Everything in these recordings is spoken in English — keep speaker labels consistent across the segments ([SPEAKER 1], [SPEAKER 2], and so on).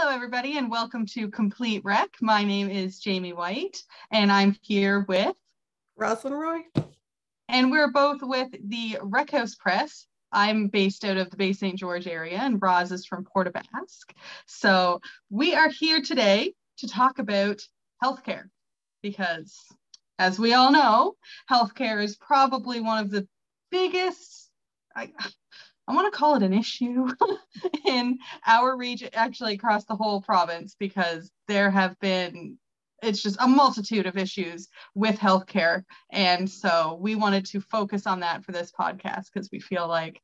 [SPEAKER 1] Hello, everybody, and welcome to Complete Rec. My name is Jamie White, and I'm here with
[SPEAKER 2] Rosalind Roy.
[SPEAKER 1] And we're both with the Rec House Press. I'm based out of the Bay St. George area, and Roz is from Port aux Basques. So we are here today to talk about healthcare, because as we all know, healthcare is probably one of the biggest, I want to call it an issue in our region, actually across the whole province, because there have been, it's just a multitude of issues with healthcare. And so we wanted to focus on that for this podcast because we feel like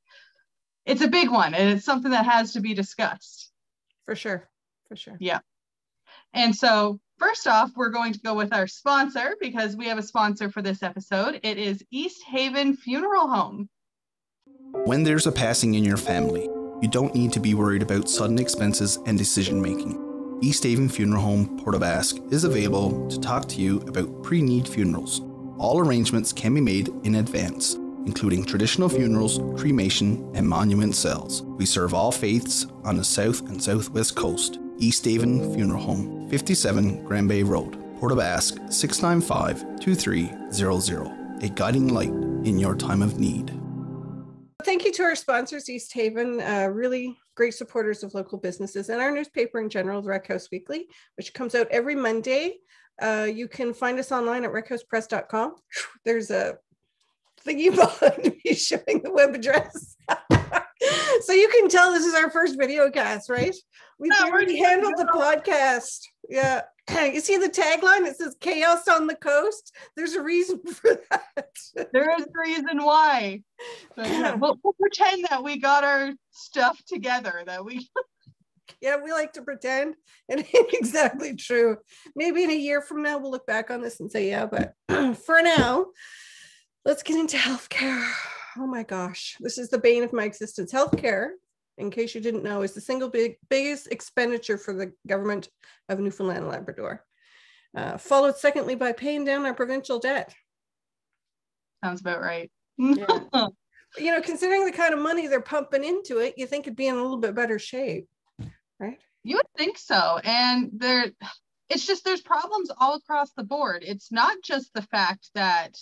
[SPEAKER 1] it's a big one and it's something that has to be discussed.
[SPEAKER 2] For sure.
[SPEAKER 1] Yeah. And so first off, we're going to go with our sponsor because we have a sponsor for this episode. It is East Haven Funeral Home.
[SPEAKER 3] When there's a passing in your family, you don't need to be worried about sudden expenses and decision making. East Haven Funeral Home, Port aux Basques is available to talk to you about pre-need funerals. All arrangements can be made in advance, including traditional funerals, cremation, and monument cells. We serve all faiths on the south and southwest coast. East Haven Funeral Home, 57 Grand Bay Road, Port aux Basques, 695-2300. A guiding light in your time of need.
[SPEAKER 2] Thank you to our sponsors, East Haven, really great supporters of local businesses, and our newspaper in general, the Rec House Weekly, which comes out every Monday. You can find us online at rekhousepress.com. There's a thingy behind me showing the web address. So you can tell this is our first video cast, right? We've already handled the podcast. Yeah. You see the tagline? It says chaos on the coast. There's a reason for that.
[SPEAKER 1] There is a reason why. But yeah, we'll pretend that we got our stuff together, that we...
[SPEAKER 2] Yeah, we like to pretend, and it ain't exactly true. Maybe in a year from now, we'll look back on this and say, yeah, but for now, let's get into healthcare. Oh my gosh, this is the bane of my existence. Healthcare, in case you didn't know, is the single biggest expenditure for the government of Newfoundland and Labrador. Followed secondly by paying down our provincial debt.
[SPEAKER 1] Sounds about right.
[SPEAKER 2] Yeah. You know, considering the kind of money they're pumping into it, you think it'd be in a little bit better shape, right?
[SPEAKER 1] You would think so. And it's just there's problems all across the board. It's not just the fact that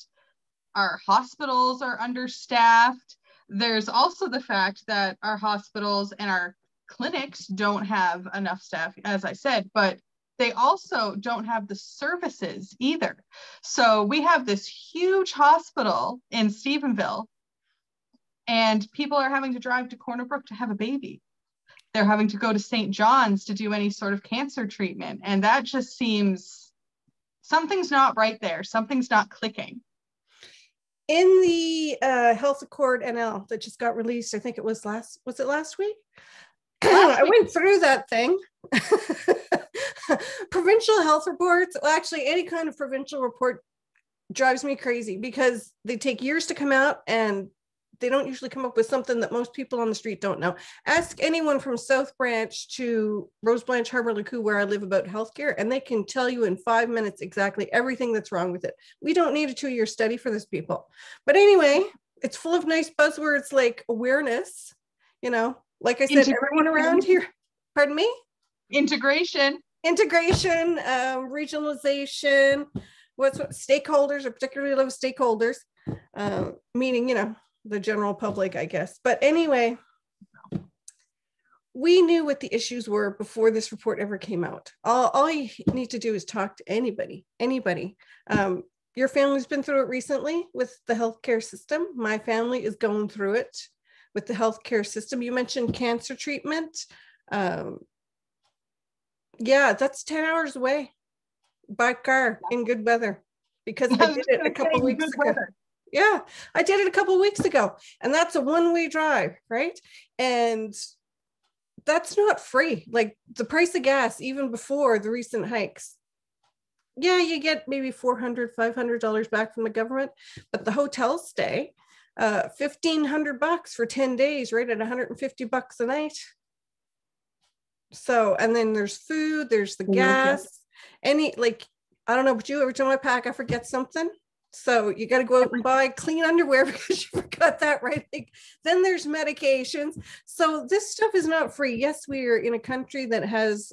[SPEAKER 1] our hospitals are understaffed. There's also the fact that our hospitals and our clinics don't have enough staff, as I said, but they also don't have the services either. So we have this huge hospital in Stephenville, and people are having to drive to Corner Brook to have a baby. They're having to go to St. John's to do any sort of cancer treatment. And that just seems, something's not right there. Something's not clicking.
[SPEAKER 2] In the Health Accord NL that just got released, I think it was last week? I went through that thing. Provincial health reports, well, actually any kind of provincial report drives me crazy because they take years to come out and they don't usually come up with something that most people on the street don't know. Ask anyone from South Branch to Rose Blanche Harbor Lacoux, where I live, about healthcare, and they can tell you in 5 minutes exactly everything that's wrong with it. We don't need a 2-year study for this, people. But anyway, it's full of nice buzzwords like awareness, you know, like I said, everyone around here, pardon me?
[SPEAKER 1] Integration,
[SPEAKER 2] regionalization, what stakeholders, or particularly love stakeholders, meaning, you know, the general public, I guess. But anyway, we knew what the issues were before this report ever came out. All you need to do is talk to anybody. Your family's been through it recently with the healthcare system. My family is going through it with the healthcare system. You mentioned cancer treatment. Yeah, that's 10 hours away by car in good weather, because I did it a couple of weeks ago. Yeah, I did it a couple of weeks ago, and that's a one-way drive, right? And that's not free. Like the price of gas, even before the recent hikes. Yeah, you get maybe $400, $500 back from the government, but the hotel stay, $1,500 for 10 days, right at $150 a night. So, and then there's food, there's the gas, I don't know, but every time I pack, I forget something. So you got to go out and buy clean underwear because you forgot that, right? Like, then there's medications. So this stuff is not free. Yes, we are in a country that has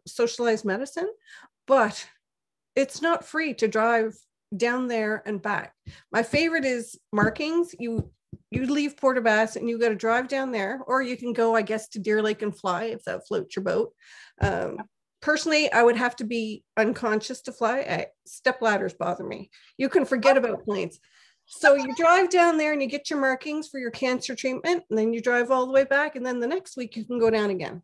[SPEAKER 2] socialized medicine, but it's not free to drive down there and back. My favorite is Markings. You leave Port aux Basques and you got to drive down there, or you can go, I guess, to Deer Lake and fly if that floats your boat. Personally, I would have to be unconscious to fly. Step ladders bother me. You can forget about planes. So you drive down there and you get your markings for your cancer treatment, and then you drive all the way back, and then the next week you can go down again.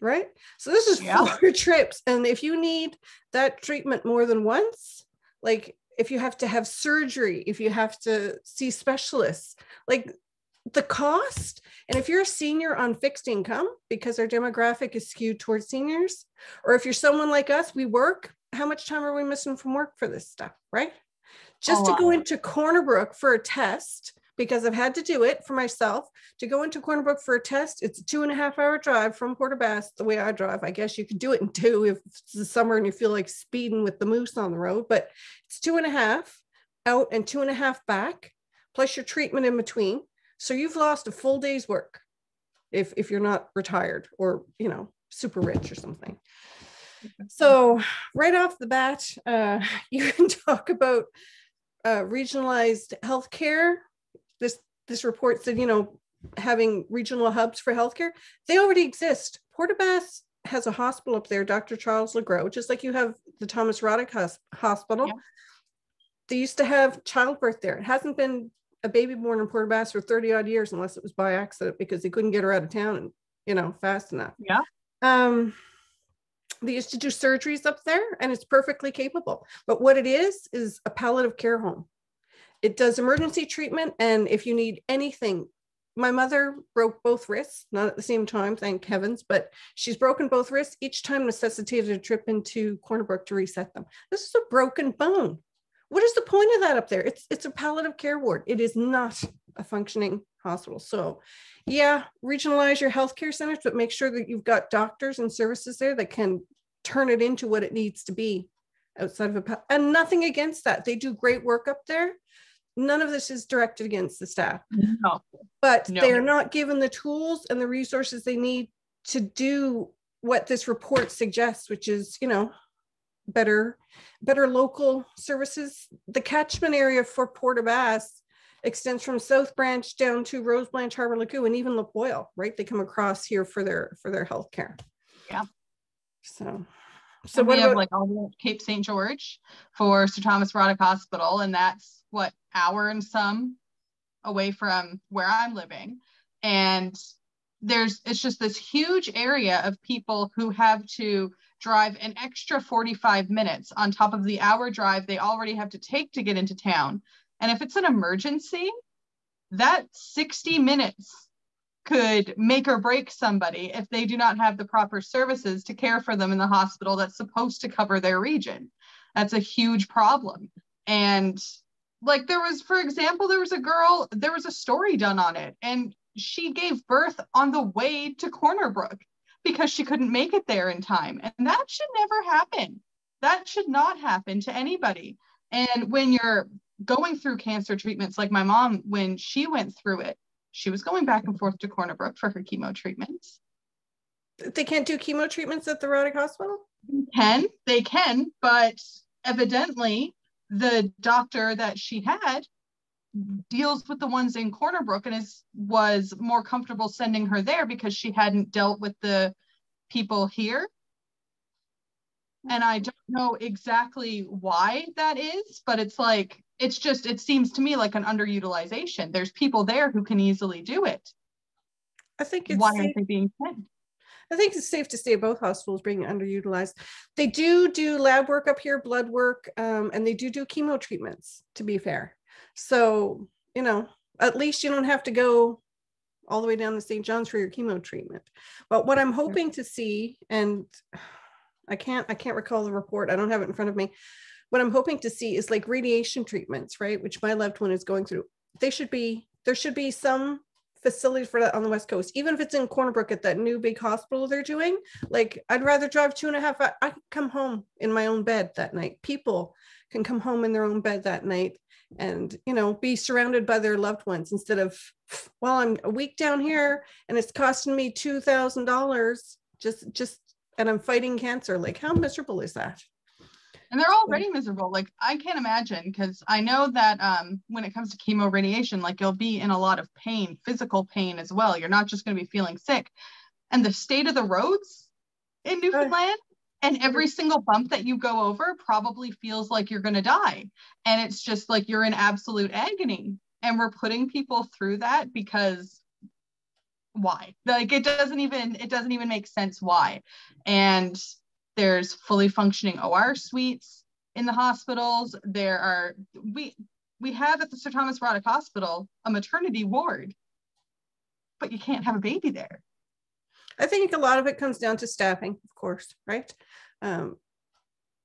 [SPEAKER 2] Right? So this is 4 trips. And if you need that treatment more than once, like if you have to have surgery, if you have to see specialists, like the cost, and if you're a senior on fixed income, because our demographic is skewed towards seniors, or if you're someone like us, we work, how much time are we missing from work for this stuff, right? Just to go into Corner Brook for a test, because I've had to do it for myself, to go into Corner Brook for a test, it's a 2.5-hour drive from Port aux Basques, the way I drive. I guess you could do it in 2 if it's the summer and you feel like speeding with the moose on the road, but it's 2.5 out and 2.5 back, plus your treatment in between. So you've lost a full day's work if you're not retired or, you know, super rich or something. So right off the bat, you can talk about regionalized healthcare. This report said, you know, having regional hubs for healthcare, they already exist. Port aux Basques has a hospital up there, Dr. Charles Legros, just like you have the Thomas Roddick Hospital. Yeah. They used to have childbirth there. It hasn't been a baby born in Port aux Basques for 30 odd years, unless it was by accident because they couldn't get her out of town and, you know, fast enough.
[SPEAKER 1] Yeah.
[SPEAKER 2] They used to do surgeries up there, and it's perfectly capable. But what it is a palliative care home. It does emergency treatment. And if you need anything, my mother broke both wrists, not at the same time, thank heavens, but she's broken both wrists. Each time necessitated a trip into Corner Brook to reset them. This is a broken bone. What is the point of that up there? It's a palliative care ward. It is not a functioning hospital. So yeah, regionalize your healthcare centers, but make sure that you've got doctors and services there that can turn it into what it needs to be outside of and nothing against that. They do great work up there. None of this is directed against the staff, but they're not given the tools and the resources they need to do what this report suggests, which is, you know, better local services. The catchment area for Port aux Basques extends from South Branch down to Rose Blanche, Harbor Lagoon, and even Lapoille, right? They come across here for their healthcare.
[SPEAKER 1] Yeah.
[SPEAKER 2] So
[SPEAKER 1] we have like all the Cape St. George for Sir Thomas Roddick Hospital, and that's what, hour and some away from where I'm living. And it's just this huge area of people who have to drive an extra 45 minutes on top of the hour drive they already have to take to get into town. And if it's an emergency, that 60 minutes could make or break somebody if they do not have the proper services to care for them in the hospital that's supposed to cover their region. That's a huge problem. And like there was a story done on it, and she gave birth on the way to Corner Brook because she couldn't make it there in time. And that should never happen. That should not happen to anybody. And when you're going through cancer treatments, like my mom, when she went through it, she was going back and forth to Corner Brook for her chemo treatments.
[SPEAKER 2] They can't do chemo treatments at the Roddick Hospital?
[SPEAKER 1] They can, but evidently the doctor that she had deals with the ones in Corner Brook and was more comfortable sending her there because she hadn't dealt with the people here. And I don't know exactly why that is, but it seems to me like an underutilization. There's people there who can easily do it.
[SPEAKER 2] I think it's
[SPEAKER 1] why aren't they being sent?
[SPEAKER 2] I think it's safe to say both hospitals being underutilized. They do lab work up here, blood work, and they do chemo treatments, to be fair. So, you know, at least you don't have to go all the way down to St. John's for your chemo treatment. But what I'm hoping to see, and I can't recall the report, I don't have it in front of me. What I'm hoping to see is like radiation treatments, right? Which my loved one is going through. There should be some facility for that on the West Coast, even if it's in Corner Brook at that new big hospital they're doing. Like, I'd rather drive 2.5 hours. I can come home in my own bed that night. People can come home in their own bed that night and, you know, be surrounded by their loved ones instead of, well, I'm a week down here and it's costing me $2,000 just, and I'm fighting cancer. Like, how miserable is that?
[SPEAKER 1] And they're already miserable. Like, I can't imagine, because I know that when it comes to chemo radiation, like, you'll be in a lot of pain, physical pain as well. You're not just going to be feeling sick. And the state of the roads in Newfoundland, and every single bump that you go over probably feels like you're going to die. And it's just like you're in absolute agony. And we're putting people through that because why? Like, it doesn't even make sense why. And there's fully functioning OR suites in the hospitals. We have at the Sir Thomas Roddick Hospital a maternity ward, but you can't have a baby there.
[SPEAKER 2] I think a lot of it comes down to staffing, of course, right?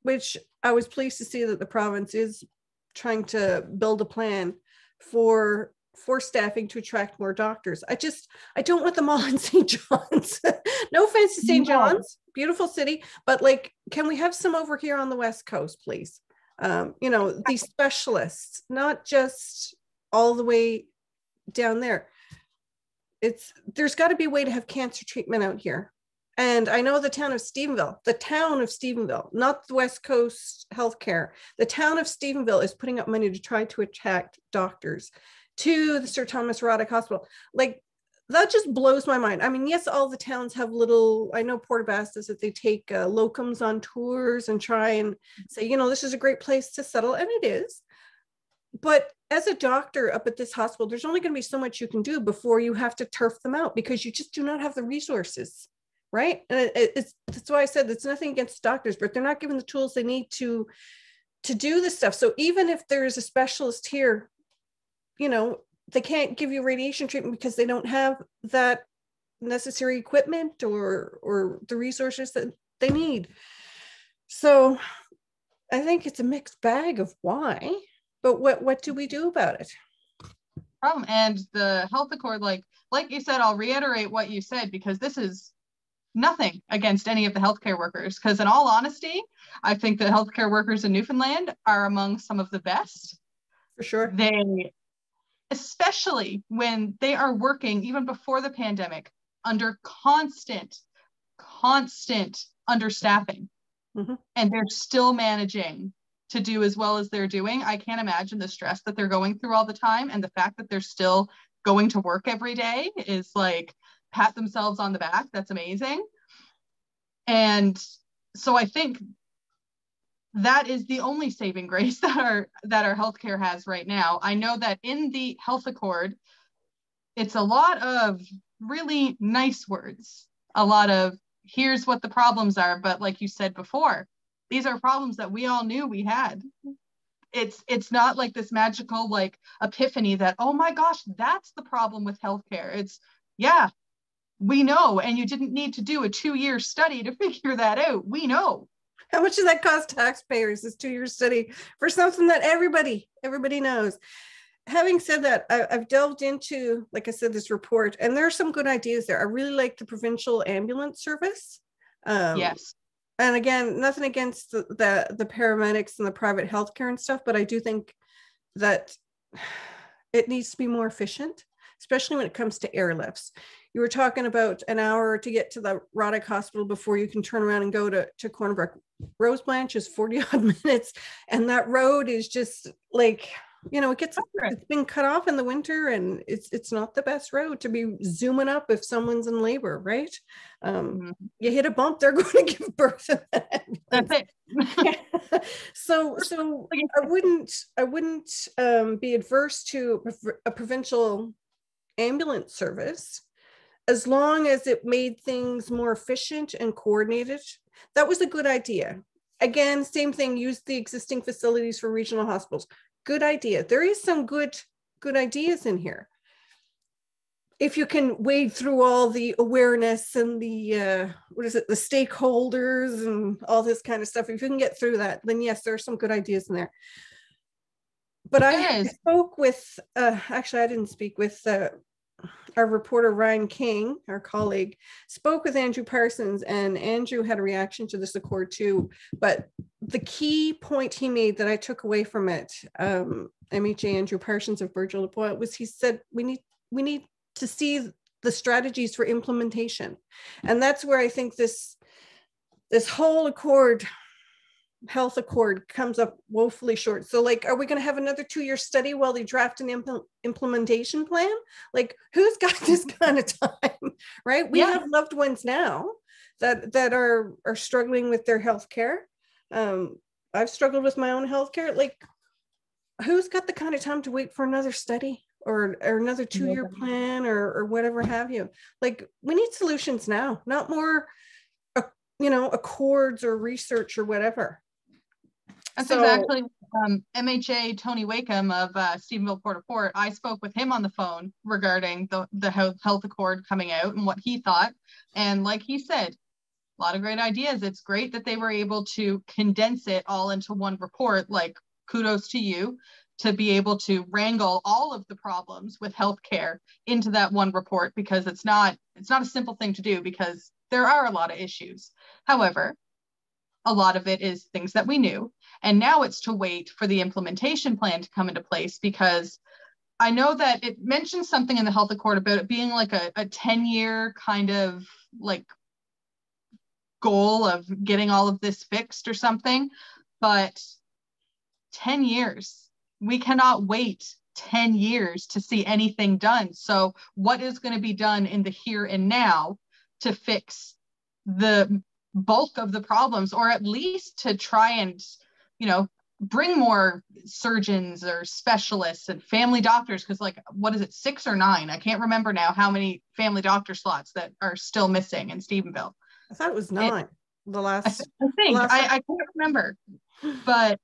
[SPEAKER 2] Which I was pleased to see that the province is trying to build a plan for staffing to attract more doctors. I don't want them all in St. John's. No offense to St. John's, beautiful city, but like, can we have some over here on the West Coast, please? You know, these specialists, not just all the way down there. There's got to be a way to have cancer treatment out here. And I know the town of Stephenville, not the West Coast healthcare, the town of Stephenville is putting up money to try to attract doctors to the Sir Thomas Roddick Hospital. Like, that just blows my mind. I mean, yes, all the towns have I know Port aux Basques does that they take locums on tours and try and say, you know, this is a great place to settle, and it is. But as a doctor up at this hospital, there's only going to be so much you can do before you have to turf them out, because you just do not have the resources, right? And that's why I said it's nothing against doctors, but they're not given the tools they need to do this stuff. So even if there is a specialist here, you know, they can't give you radiation treatment because they don't have that necessary equipment or the resources that they need. So I think it's a mixed bag of why, but what do we do about it?
[SPEAKER 1] Problem. And the health accord, like you said, I'll reiterate what you said, because this is nothing against any of the healthcare workers. Because in all honesty, I think the healthcare workers in Newfoundland are among some of the best.
[SPEAKER 2] For sure.
[SPEAKER 1] Especially when they are working, even before the pandemic, under constant understaffing. Mm-hmm. And they're still managing to do as well as they're doing. I can't imagine the stress that they're going through all the time. And the fact that they're still going to work every day is like, pat themselves on the back. That's amazing. And so I think that is the only saving grace that our healthcare has right now. I know that in the health accord, it's a lot of really nice words, a lot of here's what the problems are. But like you said before, these are problems that we all knew we had. It's not like this magical like epiphany that, oh my gosh, that's the problem with healthcare. It's, yeah, we know. And you didn't need to do a 2-year study to figure that out. We know.
[SPEAKER 2] How much does that cost taxpayers, this 2-year study for something that everybody knows? Having said that, I've delved into, like I said, this report, and there are some good ideas there. I really like the provincial ambulance service.
[SPEAKER 1] Yes.
[SPEAKER 2] And again, nothing against the paramedics and the private healthcare and stuff, but I do think that it needs to be more efficient, especially when it comes to airlifts. You were talking about an hour to get to the Roddick Hospital before you can turn around and go to Corner Brook. Rose Blanche is 40 odd minutes, and that road is just like, you know, it's been cut off in the winter, and it's not the best road to be zooming up if someone's in labor, right? You hit a bump, they're going to give birth.
[SPEAKER 1] That's it.
[SPEAKER 2] So I wouldn't be adverse to a provincial ambulance service as long as it made things more efficient and coordinated. That was a good idea. Again, same thing, use the existing facilities for regional hospitals. Good idea. There is some good ideas in here. If you can wade through all the awareness and the the stakeholders and all this kind of stuff, if you can get through that, then yes, there are some good ideas in there. But I spoke with, actually I didn't speak with our reporter Ryan King, our colleague, spoke with Andrew Parsons, and Andrew had a reaction to this accord too. But the key point he made that I took away from it, MHA Andrew Parsons of Burgeo was he said we need to see the strategies for implementation, and that's where I think this whole health accord comes up woefully short. So like, are we going to have another 2-year study while they draft an implementation plan? Like, who's got this kind of time, right? We have loved ones now that are struggling with their health care. I've struggled with my own health care. Like, who's got the kind of time to wait for another study or another 2-year plan or whatever have you? Like, we need solutions now, not more accords or research or whatever.
[SPEAKER 1] That's exactly MHA Tony Wakeham of Stephenville Port au Port. I spoke with him on the phone regarding the health accord coming out and what he thought. And like he said, a lot of great ideas. It's great that they were able to condense it all into one report. Like, kudos to you to be able to wrangle all of the problems with healthcare into that one report, because it's not a simple thing to do, because there are a lot of issues. However, a lot of it is things that we knew. And now it's to wait for the implementation plan to come into place, because I know that it mentions something in the health accord about it being like a 10-year kind of like goal of getting all of this fixed or something. But 10 years, we cannot wait 10 years to see anything done. So what is going to be done in the here and now to fix the bulk of the problems, or at least to try and, bring more surgeons or specialists and family doctors? Because like, what is it, 6 or 9? I can't remember now how many family doctor slots that are still missing in Stephenville.
[SPEAKER 2] I thought it was 9. I
[SPEAKER 1] can't remember, but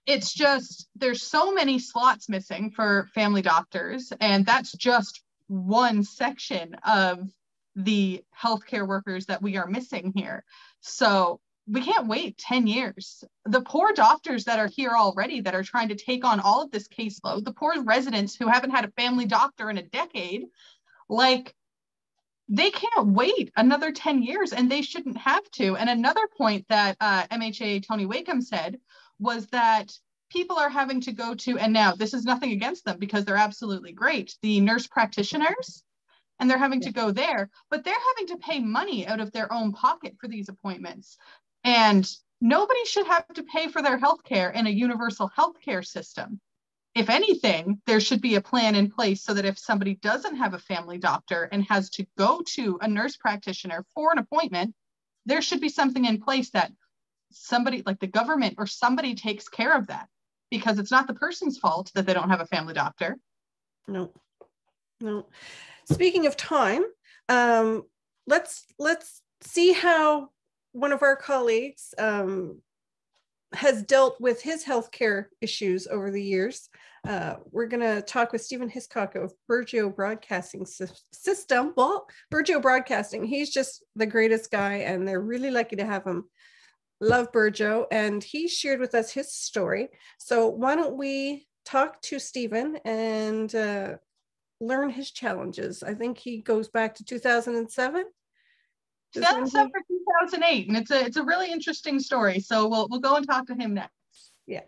[SPEAKER 1] it's just, there's so many slots missing for family doctors, and that's just one section of the healthcare workers that we are missing here. So we can't wait 10 years. The poor doctors that are here already that are trying to take on all of this caseload, the poor residents who haven't had a family doctor in a decade, like, they can't wait another 10 years, and they shouldn't have to. And another point that MHA Tony Wakeham said was that people are having to go to, and now this is nothing against them because they're absolutely great, the nurse practitioners, and they're having to go there, but they're having to pay money out of their own pocket for these appointments. And nobody should have to pay for their healthcare in a universal healthcare system. If anything, there should be a plan in place so that if somebody doesn't have a family doctor and has to go to a nurse practitioner for an appointment, there should be something in place that somebody, like the government or somebody, takes care of that, because it's not the person's fault that they don't have a family doctor.
[SPEAKER 2] No. Speaking of time, let's see how one of our colleagues has dealt with his healthcare issues over the years. We're going to talk with Stephen Hiscock of Burgeo Broadcasting System. Well, Burgeo Broadcasting, he's just the greatest guy, and they're really lucky to have him. Love Burgeo, and he shared with us his story. So why don't we talk to Stephen and learn his challenges. I think he goes back to 2007.
[SPEAKER 1] 2007 or 2008, and it's a really interesting story. So we'll go and talk to him next.
[SPEAKER 2] Yeah.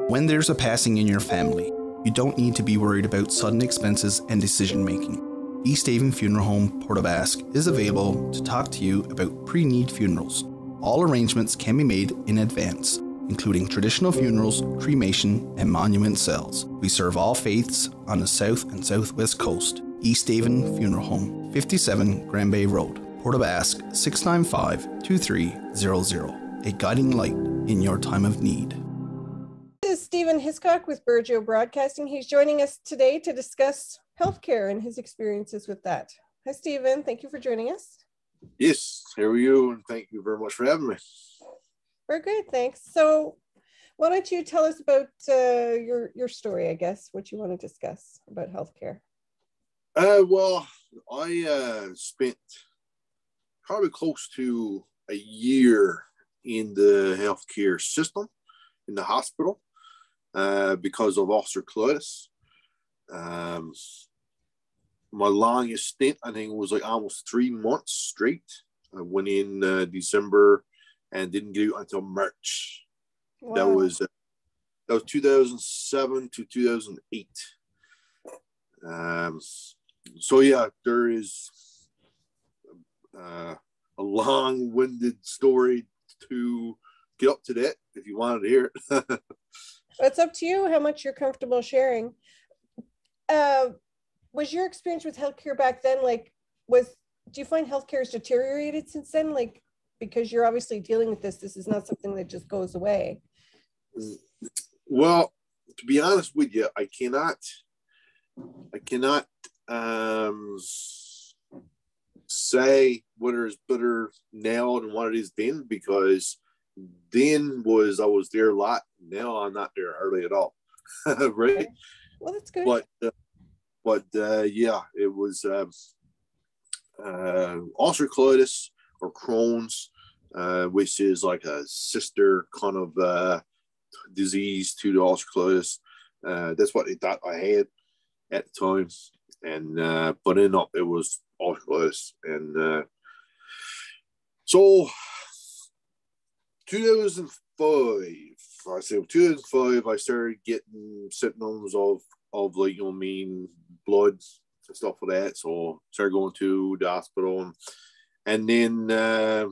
[SPEAKER 3] When there's a passing in your family, you don't need to be worried about sudden expenses and decision making. East Haven Funeral Home, Port Basque is available to talk to you about pre-need funerals. All arrangements can be made in advance, including traditional funerals, cremation, and monument cells. We serve all faiths on the south and southwest coast. East Haven Funeral Home, 57 Grand Bay Road, Port Basque, 695-2300. A guiding light in your time of need.
[SPEAKER 2] This is Stephen Hiscock with Burgeo Broadcasting. He's joining us today to discuss healthcare and his experiences with that. Hi, Stephen. Thank you for joining us.
[SPEAKER 4] Yes, here are you, and thank you very much for having me.
[SPEAKER 2] We're good, thanks. So why don't you tell us about your story, I guess, what you want to discuss about healthcare?
[SPEAKER 4] Well, I spent probably close to a year in the healthcare system, in the hospital, because of ulcerative colitis. my longest stint, I think, was like almost 3 months straight. I went in December and didn't get out until March. Wow. That was 2007 to 2008. So yeah, there is a long-winded story to get up to that if you wanted to hear it.
[SPEAKER 2] It's up to you how much you're comfortable sharing. Was your experience with healthcare back then, like, do you find healthcare has deteriorated since then? Like, because you're obviously dealing with this is not something that just goes away.
[SPEAKER 4] Well, to be honest with you, I cannot say whether it's better now than what it is then, because then I was there a lot. Now I'm not there hardly at all. Right?
[SPEAKER 2] Okay. Well, that's good.
[SPEAKER 4] But yeah, it was ulcerative colitis or Crohn's, which is like a sister kind of disease to the ulcerative colitis. That's what they thought I had at the time, and but ended up it was ulcerative colitis, and so 2005. I said 2005. I started getting symptoms of like, you know what I mean, blood and stuff like that. So started going to the hospital, and then they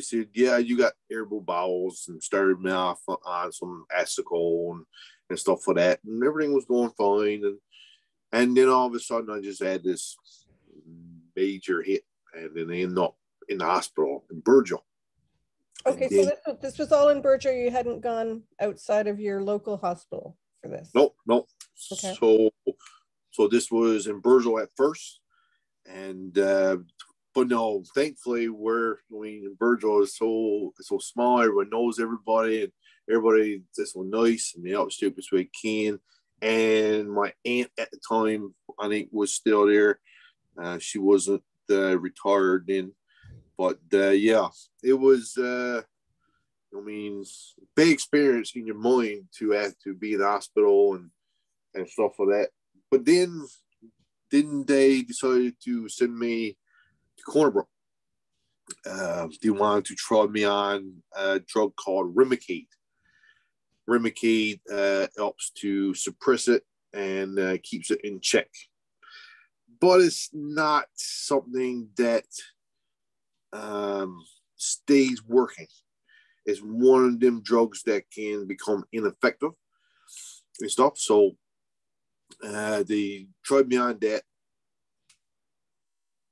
[SPEAKER 4] said, yeah, you got irritable bowels, and started me off on some Hiscock and stuff like that, and everything was going fine, and then all of a sudden I just had this major hit, and then I ended up in the hospital in Burgeo.
[SPEAKER 2] Okay, then, so this was all in Burgeo. You hadn't gone outside of your local hospital for this?
[SPEAKER 4] No.
[SPEAKER 2] Okay.
[SPEAKER 4] So this was in Burgeo at first, and but no, thankfully, in Burgeo is so small, everyone knows everybody, and everybody is so nice, and they help the stupidest way they can. And my aunt at the time, I think, was still there. She wasn't retired then, but yeah, it was. Big experience in your mind to have to be in the hospital and stuff like that. But then they decided to send me to Cornerbrook. They wanted to try me on a drug called Remicade. Remicade helps to suppress it and keeps it in check. But it's not something that stays working. It's one of them drugs that can become ineffective and stuff. So they tried me on that.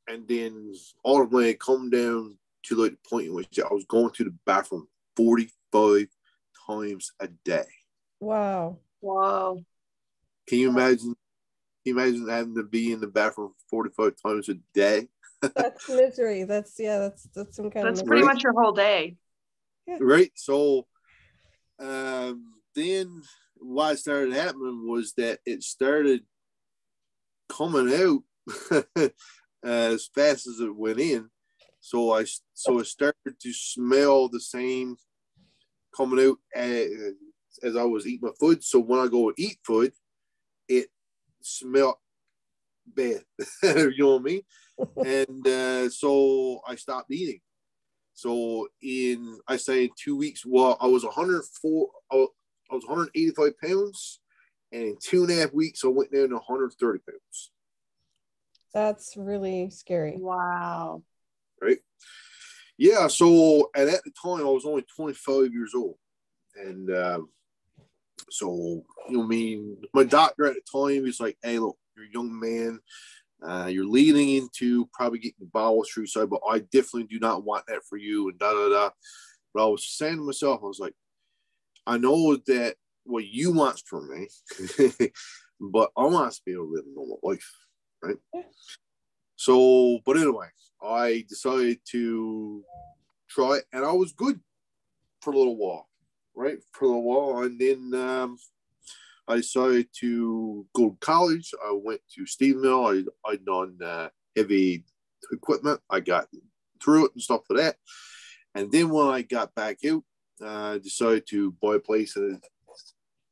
[SPEAKER 4] And then ultimately it come down to like the point in which I was going to the bathroom 45 times a day.
[SPEAKER 2] Wow.
[SPEAKER 4] Can you imagine? Can you imagine having to be in the bathroom 45 times a day?
[SPEAKER 2] That's misery. That's some kind of
[SPEAKER 1] That's pretty much your whole day.
[SPEAKER 2] Yeah.
[SPEAKER 4] Right. So then what started happening was that it started coming out as fast as it went in. So it started to smell the same coming out as I was eating my food. So when I go eat food, it smelled bad. You know what I mean? And so I stopped eating. So I say 2 weeks, well, I was 104, I was 185 pounds, and in 2.5 weeks, I went down to 130 pounds.
[SPEAKER 2] That's really scary.
[SPEAKER 1] Wow.
[SPEAKER 4] Right? Yeah, so at the time, I was only 25 years old. And so, you know what I mean? My doctor at the time was like, hey, look, you're a young man. You're leading into probably getting bowel suicide, but I definitely do not want that for you, and da-da-da. But I was saying to myself, I was like, I know that what you want from me, but I want to be able to live a normal life, right? Yeah. So, but anyway, I decided to try it, and I was good for a little while, right? For a little while, and then I decided to go to college. I went to Stephenville. I'd done heavy equipment. I got through it and stuff like that. And then when I got back out, I decided to buy a place in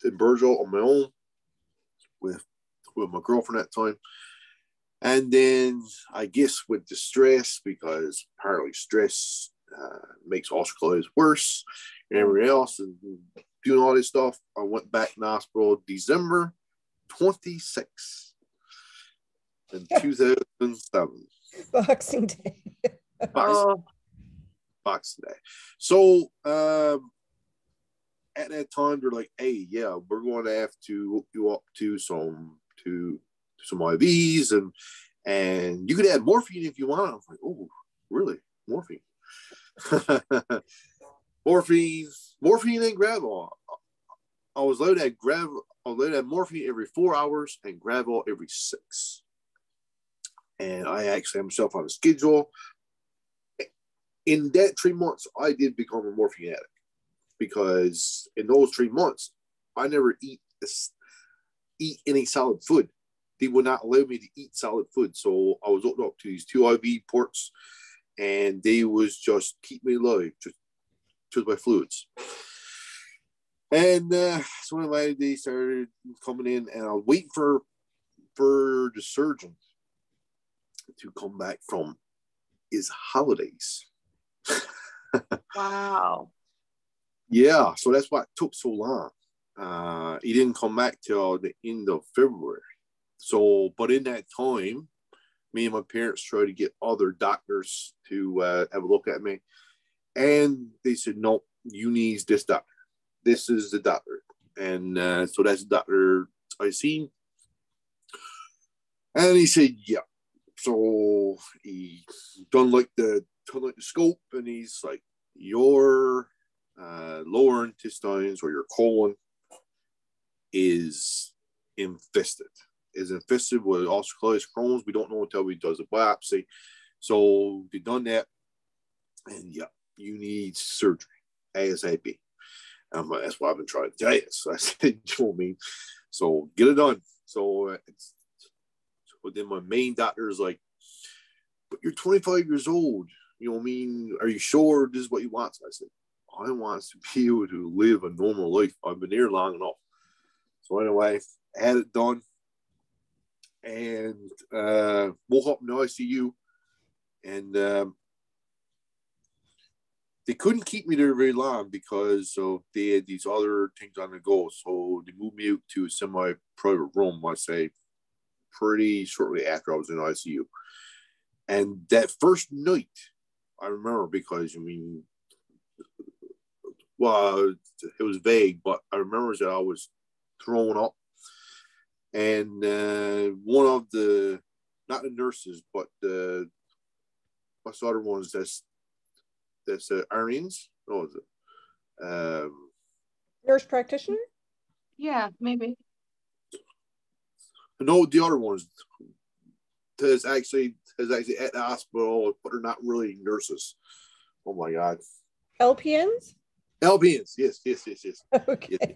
[SPEAKER 4] Burgeo on my own with my girlfriend at the time. And then I guess with the stress, because apparently stress makes osteoarthritis worse and everything else, and doing all this stuff, I went back in the hospital December 26th in 2007.
[SPEAKER 2] Boxing Day.
[SPEAKER 4] Boxing Day. So at that time, they're like, "Hey, yeah, we're going to have to hook you up to some IVs, and you could add morphine if you want." I was like, "Oh, really? Morphine?" morphine and Gravol. I was allowed to have morphine every 4 hours and Gravol every 6. And I actually had myself on a schedule. In that 3 months, I did become a morphine addict, because in those 3 months, I never eat any solid food. They would not allow me to eat solid food. So I was hooked up to these 2 IV ports, and they was just keep me alive, just by fluids. And so when they started coming in, and I was waiting for the surgeon to come back from his holidays.
[SPEAKER 1] Wow.
[SPEAKER 4] Yeah, so that's why it took so long. He didn't come back till the end of February. So, but in that time, me and my parents tried to get other doctors to have a look at me. And they said, "No, you need this doctor. This is the doctor." And so that's the doctor I seen. And he said, "Yeah." So he done like the scope, and he's like, "Your lower intestines or your colon is infested. Is infested with ulcerative Crohn's. We don't know until we does a biopsy." So they done that, and yeah, you need surgery ASAP. I'm like, "That's what I've been trying to tell you." So I said, "You know what I mean? So get it done." So but then my main doctor is like, "But you're 25 years old. You know what I mean? Are you sure this is what you want?" So I said, "I want to be able to live a normal life. I've been here long enough." So anyway, I had it done, and woke up in the ICU, and they couldn't keep me there very long because they had these other things on the go. So they moved me out to a semi-private room, I say, pretty shortly after I was in the ICU. And that first night, I remember, because, I mean, well, it was vague, but I remember that I was throwing up. And one of the, not the nurses, but what's the other ones that's RNs? What was it?
[SPEAKER 2] Nurse practitioner?
[SPEAKER 1] Yeah, maybe.
[SPEAKER 4] No, the other ones is actually at the hospital, but are not really nurses. Oh my God.
[SPEAKER 2] LPNs?
[SPEAKER 4] LPNs, yes.
[SPEAKER 2] Okay.
[SPEAKER 4] Yes.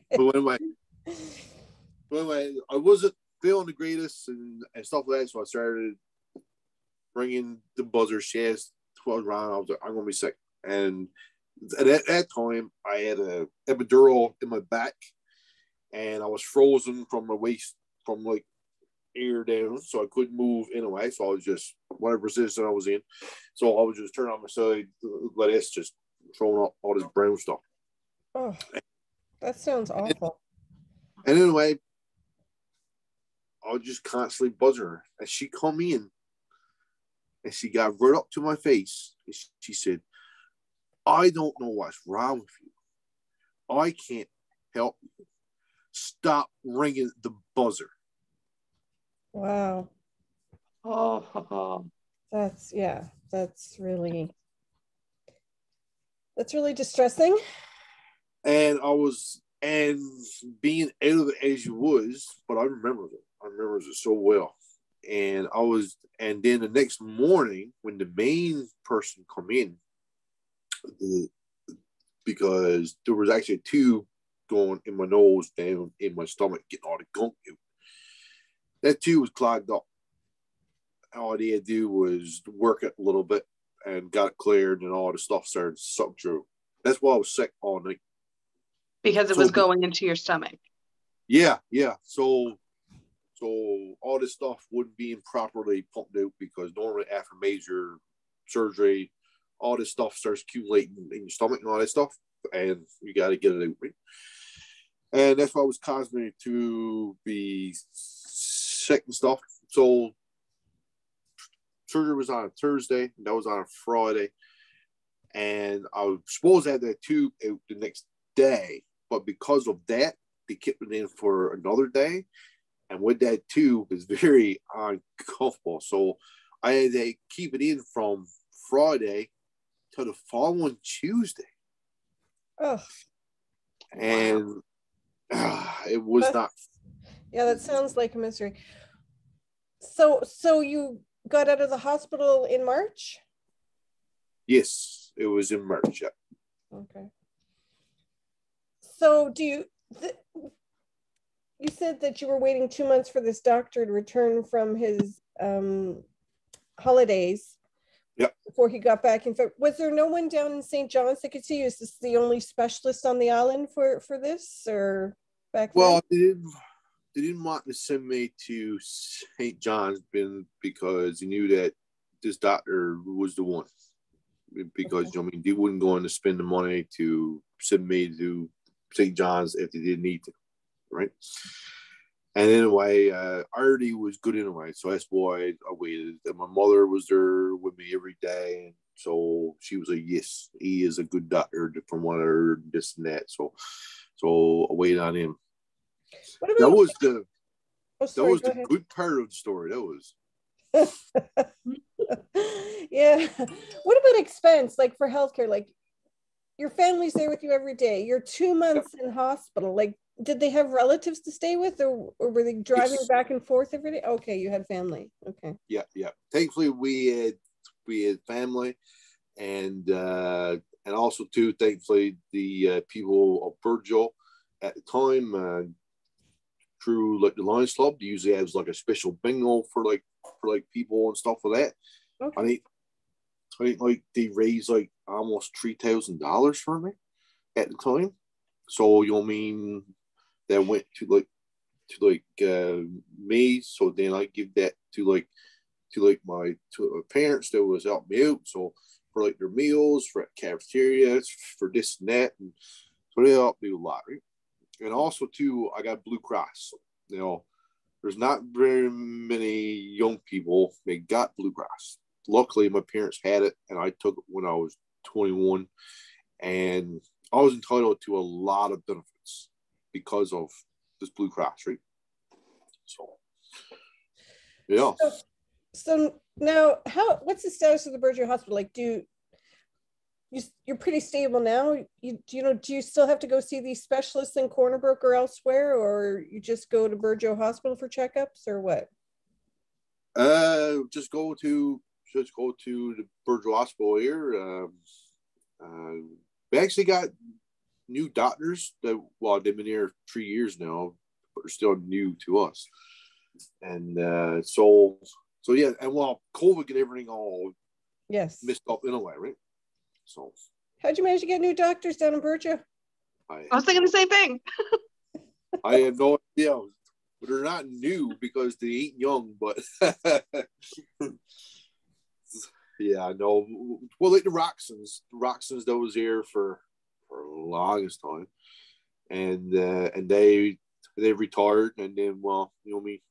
[SPEAKER 4] But anyway, I wasn't feeling the greatest and stuff like that, so I started bringing the buzzer. She asked 12 round. I was like, "I'm gonna be sick." And at that time, I had an epidural in my back, and I was frozen from my waist, from like ear down, so I couldn't move anyway. So I was just whatever position I was in. So I was just turning on my side like this, just throwing up all this brown stuff.
[SPEAKER 2] Oh, that sounds awful.
[SPEAKER 4] And anyway, I was just constantly buzzing her, and she come in, and she got right up to my face, and she said, "I don't know what's wrong with you. I can't help you. Stop ringing the buzzer."
[SPEAKER 2] Wow.
[SPEAKER 1] Oh,
[SPEAKER 2] That's really distressing.
[SPEAKER 4] And being out of it as you was, but I remember it so well. And then the next morning when the main person come in, because there was actually a tube going in my nose, down in my stomach, getting all the gunk out. That tube was clogged up. All they had to do was work it a little bit and got it cleared, and all the stuff started to suck through. That's why I was sick all night.
[SPEAKER 1] because it was going into your stomach.
[SPEAKER 4] Yeah. So So all this stuff wouldn't be properly pumped out because normally after major surgery, all this stuff starts accumulating in your stomach and all that stuff, and you got to get it out. Right? And that's what was causing me to be sick and stuff. So surgery was on a Thursday, and that was on a Friday. And I was supposed to have that tube out the next day, but because of that, they kept it in for another day. And with that tube, it's very uncomfortable. So I had to keep it in from Friday to the following Tuesday.
[SPEAKER 2] Oh.
[SPEAKER 4] And it was not.
[SPEAKER 2] Yeah, that sounds like a misery. So you got out of the hospital in March?
[SPEAKER 4] Yes, it was in March. Yeah.
[SPEAKER 2] Okay. So you said that you were waiting 2 months for this doctor to return from his holidays.
[SPEAKER 4] Yep.
[SPEAKER 2] Before he got back in. Was there no one down in St. John's that could see you? Is this the only specialist on the island for this, or back then?
[SPEAKER 4] Well, they didn't want to send me to St. John's because he knew that this doctor was the one. Because
[SPEAKER 2] Okay.
[SPEAKER 4] I mean, they wouldn't go in to spend the money to send me to St. John's if they didn't need to, right? And anyway, Artie was good anyway, so that's why I waited. And my mother was there with me every day, and so she was like, "Yes, he is a good doctor from what I heard, this and that." So I waited on him.
[SPEAKER 2] What
[SPEAKER 4] That
[SPEAKER 2] about?
[SPEAKER 4] was the
[SPEAKER 2] Go ahead.
[SPEAKER 4] good part of the story. That was.
[SPEAKER 2] Yeah. What about expense, like for healthcare? Like your family's there with you every day. You're 2 months in hospital. Like, did they have relatives to stay with, or were they driving back and forth every day? Okay, you had family. Okay.
[SPEAKER 4] Yeah. Thankfully, we had family, and also too, thankfully, the people of Burgeo at the time, through like the Lions Club, they usually has like a special bingo for people and stuff like that.
[SPEAKER 2] Okay.
[SPEAKER 4] I think like they raised like almost $3,000 for me at the time. So you know what I mean, that went to me. So then I give that to my parents that was helping me out. So for like their meals, for cafeterias, for this and that, and so they helped me a lot, right? And also too, I got Blue Cross. You know, there's not very many young people that got Blue Cross. Luckily, my parents had it, and I took it when I was 21, and I was entitled to a lot of benefits because of this Blue Cross, right? So, yeah.
[SPEAKER 2] So now, what's the status of the Burgeo Hospital? Like, you're pretty stable now? Do you still have to go see these specialists in Corner Brook or elsewhere, or you just go to Burgeo Hospital for checkups, or what?
[SPEAKER 4] Just go to the Burgeo Hospital here. We actually got new doctors that, well, they've been here 3 years now, but they're still new to us. And so yeah, and well, COVID and everything all messed up in a way, right? So
[SPEAKER 2] how'd you manage to get new doctors down in Burgeo?
[SPEAKER 1] I was thinking the same thing.
[SPEAKER 4] I have no idea. But they're not new because they ain't young, but yeah, I know. Well, like the Roxons that was here for the longest time, and they retired, and then, well, you know me,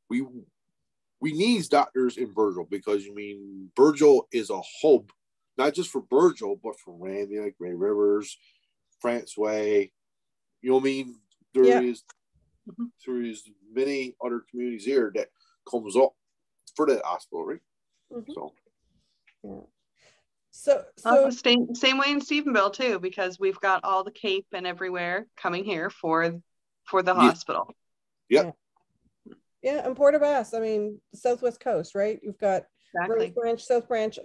[SPEAKER 4] we need doctors in Burgeo because, you mean, Burgeo is a hub, not just for Burgeo, but for Randy, like Great Rivers, France Way. You know what I mean? There is many other communities here that comes up for that hospital, right?
[SPEAKER 2] Mm-hmm.
[SPEAKER 4] So,
[SPEAKER 2] yeah.
[SPEAKER 1] So same way in Stephenville too, because we've got all the Cape and everywhere coming here for the hospital.
[SPEAKER 4] Yeah.
[SPEAKER 2] Yeah, and Port of Bass, I mean, Southwest Coast, right? You've got
[SPEAKER 1] Exactly.
[SPEAKER 2] Rose Branch, South Branch,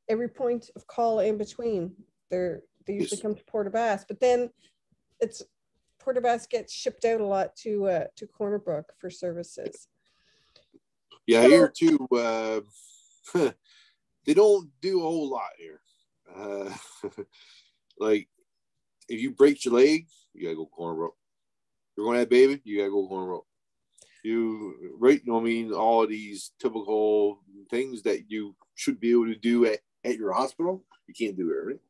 [SPEAKER 2] every point of call in between. They usually come to Port of Bass, but then Port of Bass gets shipped out a lot to Corner Brook for services.
[SPEAKER 4] Yeah, here too. They don't do a whole lot here. Like if you break your leg, you gotta go Corner Brook. you're going to have a baby, you got to go corner road. You, right? You know what I mean? All of these typical things that you should be able to do at your hospital, you can't do it, right?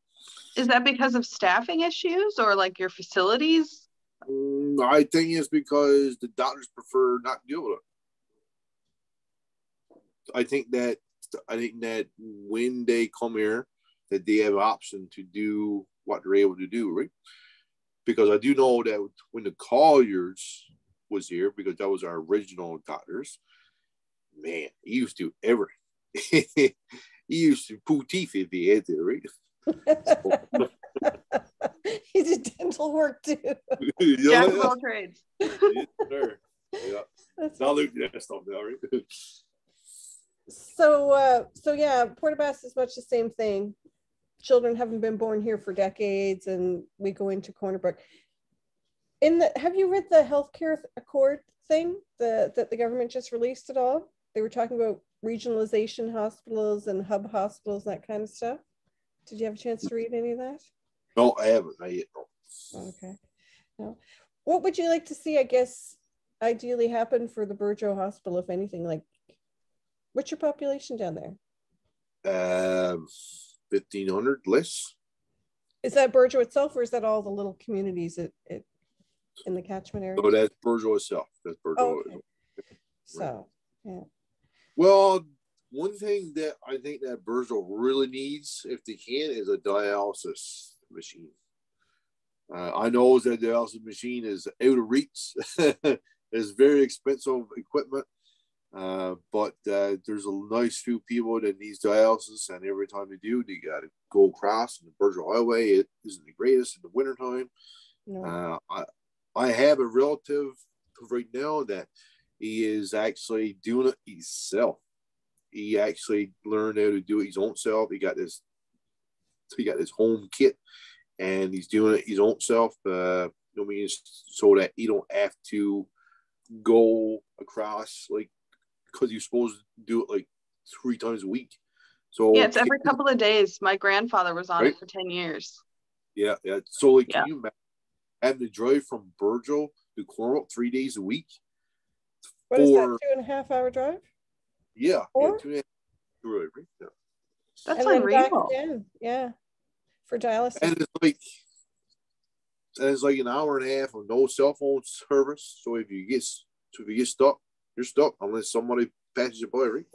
[SPEAKER 1] Is that because of staffing issues or like your facilities?
[SPEAKER 4] I think it's because the doctors prefer not to deal with it. I think that when they come here, that they have an option to do what they're able to do, right? Because I do know that when the Colliers was here, because that was our original doctors, man, he used to everything. He used to pull teeth if he had to, right?
[SPEAKER 2] He did dental work too.
[SPEAKER 1] Jack of all trades.
[SPEAKER 4] Yes, sir. Yeah. Not looking at that stuff now, right?
[SPEAKER 2] So yeah, Portabass is much the same thing. Children haven't been born here for decades, and we go into Corner Brook. Have you read the healthcare accord thing that the government just released at all? They were talking about regionalization hospitals and hub hospitals, that kind of stuff. Did you have a chance to read any of that?
[SPEAKER 4] No, I haven't. Not yet. No.
[SPEAKER 2] Okay. No. What would you like to see, I guess, ideally happen for the Burgeo Hospital, if anything? Like, what's your population down there?
[SPEAKER 4] 1,500 less.
[SPEAKER 2] Is that Burgeo itself, or is that all the little communities in the catchment area?
[SPEAKER 4] No, that's Burgeo itself. That's Burgeo.
[SPEAKER 2] Oh, okay. So, yeah.
[SPEAKER 4] Well, one thing that I think that Burgeo really needs, if they can, is a dialysis machine. I know that the dialysis machine is out of reach. It's very expensive equipment. But there's a nice few people that needs dialysis, and every time they do, they got to go across. And the Burgeo Highway, it isn't the greatest in the wintertime. No. I have a relative right now that he is actually doing it himself. He actually learned how to do it his own self. He got this home kit, and he's doing it his own self. I mean, so that he don't have to go across, like, because you're supposed to do it like 3 times a week. So
[SPEAKER 1] yeah, it's every couple of days. My grandfather was on it for 10 years.
[SPEAKER 4] Yeah. So like, can you imagine having to drive from Burgeo to Cornwall 3 days a week?
[SPEAKER 2] What is that, 2.5 hour drive?
[SPEAKER 4] Yeah, 2.5 drive. Right? Yeah.
[SPEAKER 1] That's unreal.
[SPEAKER 2] Yeah, for dialysis.
[SPEAKER 4] And it's like an hour and a half of no cell phone service. So if you get stuck, you're stuck unless somebody passes you by, right?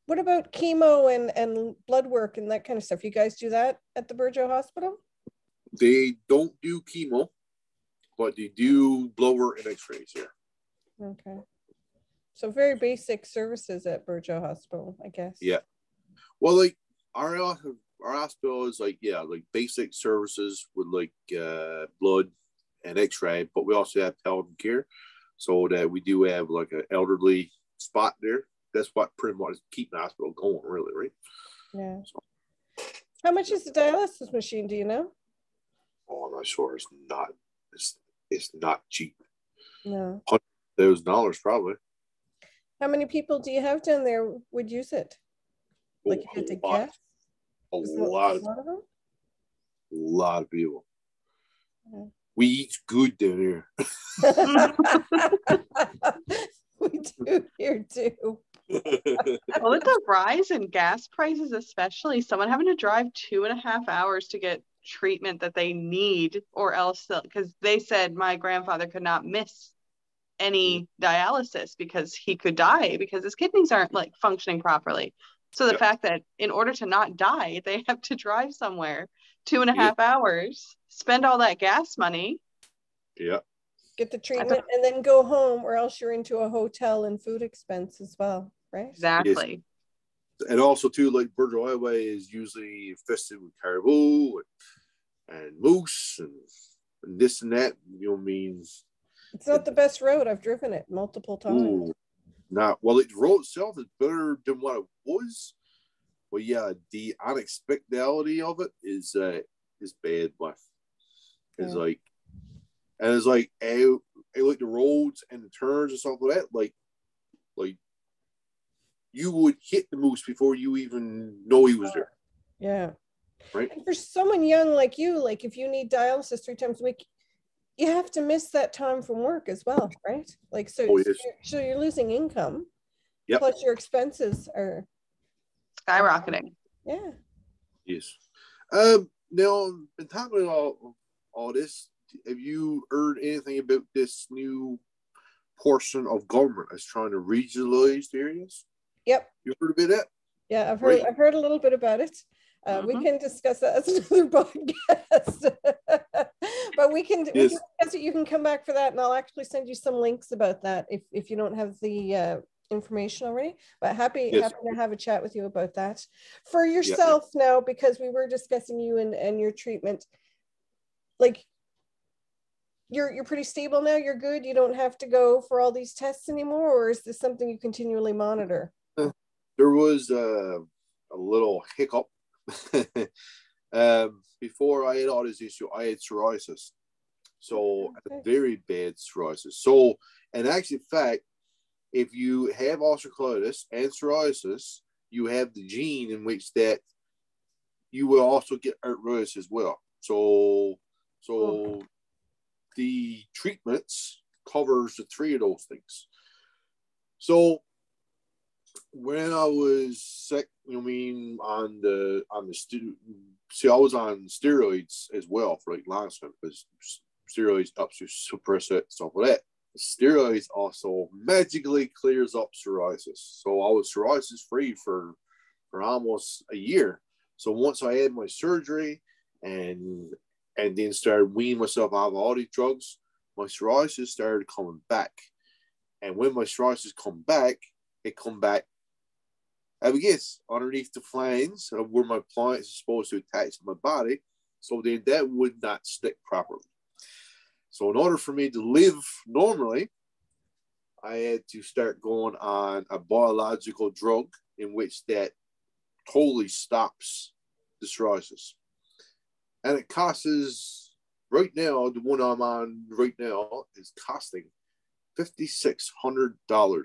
[SPEAKER 2] What about chemo and blood work and that kind of stuff? You guys do that at the Burgeo Hospital?
[SPEAKER 4] They don't do chemo, but they do blood work and x-rays here.
[SPEAKER 2] Okay. So very basic services at Burgeo Hospital, I guess.
[SPEAKER 4] Yeah. Well, like our hospital is like basic services with like blood and x-ray, but we also have palliative care. So that we do have like an elderly spot there. That's what pretty much is keeping the hospital going, really, right? Yeah. So,
[SPEAKER 2] how much is the dialysis machine? Do you know?
[SPEAKER 4] Oh, I'm not sure. It's not cheap.
[SPEAKER 2] No.
[SPEAKER 4] $100,000 probably.
[SPEAKER 2] How many people do you have down there would use it? Like you had to guess?
[SPEAKER 4] A lot of them. A lot of people. Yeah. We eat good down here.
[SPEAKER 2] We do here too.
[SPEAKER 1] Well, with the rise in gas prices, especially, someone having to drive 2.5 hours to get treatment that they need, or else, because they said my grandfather could not miss any dialysis because he could die because his kidneys aren't like functioning properly. So the fact that in order to not die, they have to drive somewhere 2.5 hours, spend all that gas money.
[SPEAKER 4] Yeah.
[SPEAKER 2] Get the treatment and then go home, or else you're into a hotel and food expense as well, right?
[SPEAKER 1] Exactly.
[SPEAKER 4] Yes. And also too, like Burgeo Highway is usually infested with caribou and moose and this and that. You know what I mean?
[SPEAKER 2] It's not the best road. I've driven it multiple times.
[SPEAKER 4] Ooh, the road itself is better than what it was. Well, yeah, the unexpectability of it is bad, but it's like, and it's like, I like the roads and the turns and stuff like that. Like you would hit the moose before you even know he was there.
[SPEAKER 2] Yeah.
[SPEAKER 4] Right.
[SPEAKER 2] And for someone young like you, like if you need dialysis 3 times a week, you have to miss that time from work as well, right? Like, so,
[SPEAKER 4] Oh, yes.
[SPEAKER 2] so you're losing income.
[SPEAKER 4] Yep.
[SPEAKER 2] Plus your expenses are
[SPEAKER 1] skyrocketing.
[SPEAKER 2] Yeah.
[SPEAKER 4] Yes. Now, in talking about all this, have you heard anything about this new portion of government that's trying to regionalize the areas?
[SPEAKER 2] Yep.
[SPEAKER 4] You heard about that?
[SPEAKER 2] Yeah, I've heard a little bit about it. We can discuss that as another podcast, but we can discuss it. You can come back for that, and I'll actually send you some links about that if you don't have the information already. But happy to have a chat with you about that. For yourself now, because we were discussing you and your treatment, like you're pretty stable now. You're good. You don't have to go for all these tests anymore, or is this something you continually monitor?
[SPEAKER 4] There was a little hiccup. Before I had all this issue, I had psoriasis. So very bad psoriasis. So, and actually, in fact, if you have ulcerative colitis and psoriasis, you have the gene in which that you will also get arthritis as well. So the treatments covers the three of those things. So when I was sick, I was on steroids as well for like long time because steroids helps you suppress it, stuff like that. Steroids also magically clears up psoriasis. So I was psoriasis free for almost a year. So once I had my surgery and then started weaning myself out of all these drugs, my psoriasis started coming back. And when my psoriasis it come back, I guess, underneath the flange of where my plants is supposed to attach to my body. So then that would not stick properly. So in order for me to live normally, I had to start going on a biological drug in which that totally stops the psoriasis. And it costs, right now, the one I'm on right now is costing $5,600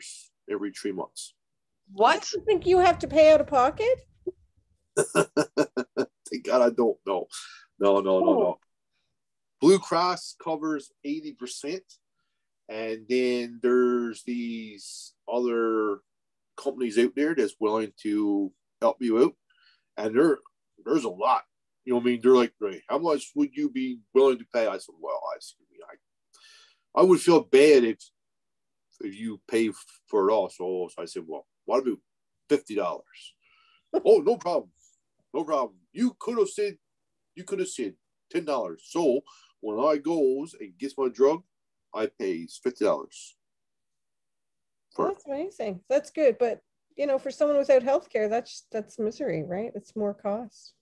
[SPEAKER 4] every 3 months.
[SPEAKER 1] What?
[SPEAKER 2] You think you have to pay out of pocket?
[SPEAKER 4] Thank God I don't know. No. Blue Cross covers 80%. And then there's these other companies out there that's willing to help you out. And there's a lot. You know what I mean? They're like, right, how much would you be willing to pay? I said, well, I would feel bad if you pay for it all. So I said, well, what about $50? Oh, no problem. You could have said $10. So when I goes and gets my drug, I pays $50.
[SPEAKER 2] That's amazing. That's good. But for someone without healthcare, that's misery, right? It's more cost.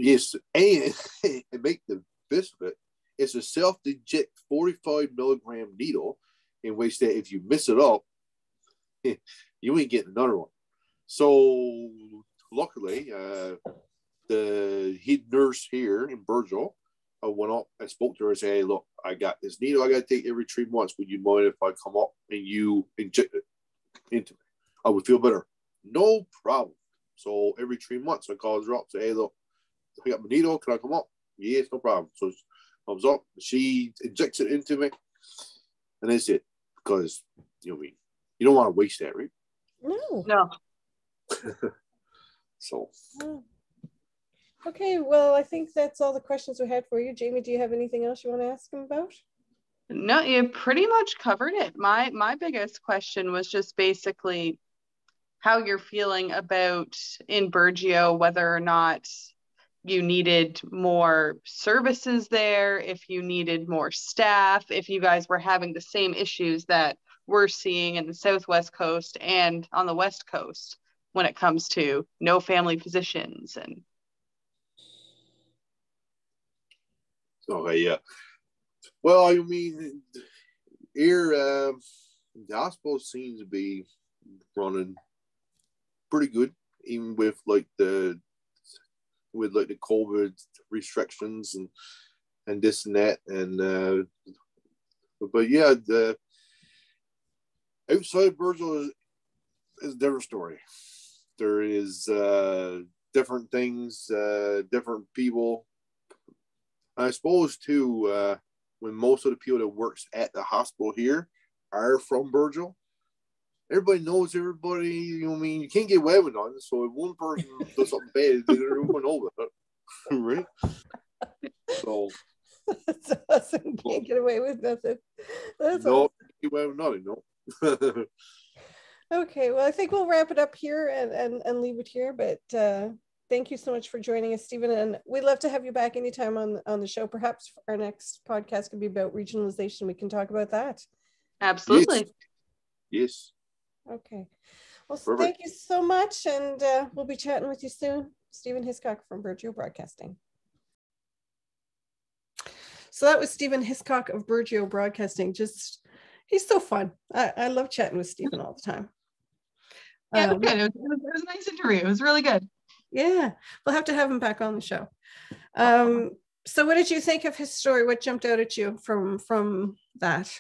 [SPEAKER 4] Yes, and make the best of it, it's a self-inject 45 milligram needle in which that if you miss it up, you ain't getting another one. So luckily, the head nurse here in Burgeo, I went up and spoke to her and said, hey, look, I got this needle I got to take every 3 months. Would you mind if I come up and you inject it into me? I would feel better. No problem. So every 3 months, I call her up and say, hey, look, I got my needle. Can I come up? Yes, no problem. So she comes up. She injects it into me. And that's it. Because, you don't want to waste that, right?
[SPEAKER 2] No.
[SPEAKER 4] So.
[SPEAKER 2] Okay, well, I think that's all the questions we had for you. Jamie, do you have anything else you want to ask him about?
[SPEAKER 1] No, you pretty much covered it. My biggest question was just basically how you're feeling about in Burgeo, whether or not you needed more services there, if you needed more staff, if you guys were having the same issues that we're seeing in the Southwest Coast and on the West Coast when it comes to no family physicians. And
[SPEAKER 4] okay, yeah. Well, here the hospital seems to be running pretty good, even with the COVID restrictions and this and that. And but yeah, the outside Burgeo is a different story. There is different things, different people. I suppose too, when most of the people that works at the hospital here are from Burgeo, everybody knows everybody. You know what I mean? You can't get away with nothing. So if one person does something bad, then everyone knows it, right? So
[SPEAKER 2] that's awesome. Can't get away with nothing. That's
[SPEAKER 4] no,
[SPEAKER 2] awesome.
[SPEAKER 4] get away with nothing. No.
[SPEAKER 2] Okay, well, I think we'll wrap it up here and leave it here. But thank you so much for joining us, Stephen. And we'd love to have you back anytime on the show. Perhaps our next podcast could be about regionalization. We can talk about that.
[SPEAKER 1] Absolutely.
[SPEAKER 4] Yes.
[SPEAKER 2] Okay. Well,
[SPEAKER 4] Perfect.
[SPEAKER 2] thank you so much. And we'll be chatting with you soon. Stephen Hiscock from Burgeo Broadcasting. So that was Stephen Hiscock of Burgeo Broadcasting. He's so fun. I love chatting with Stephen all the time.
[SPEAKER 1] Yeah, it was good. It was a nice interview. It was really good.
[SPEAKER 2] Yeah, we'll have to have him back on the show. So what did you think of his story? What jumped out at you from that?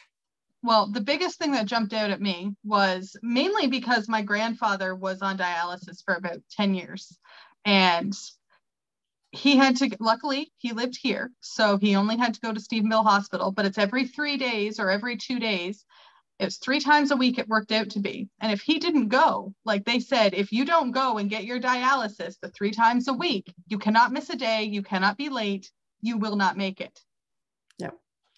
[SPEAKER 1] Well, the biggest thing that jumped out at me was mainly because my grandfather was on dialysis for about 10 years. And luckily he lived here. So he only had to go to Stephenville Hospital, but it's every 3 days or every 2 days. It's 3 times a week it worked out to be. And if he didn't go, like they said, if you don't go and get your dialysis the 3 times a week, you cannot miss a day, you cannot be late, you will not make it.
[SPEAKER 2] Yeah.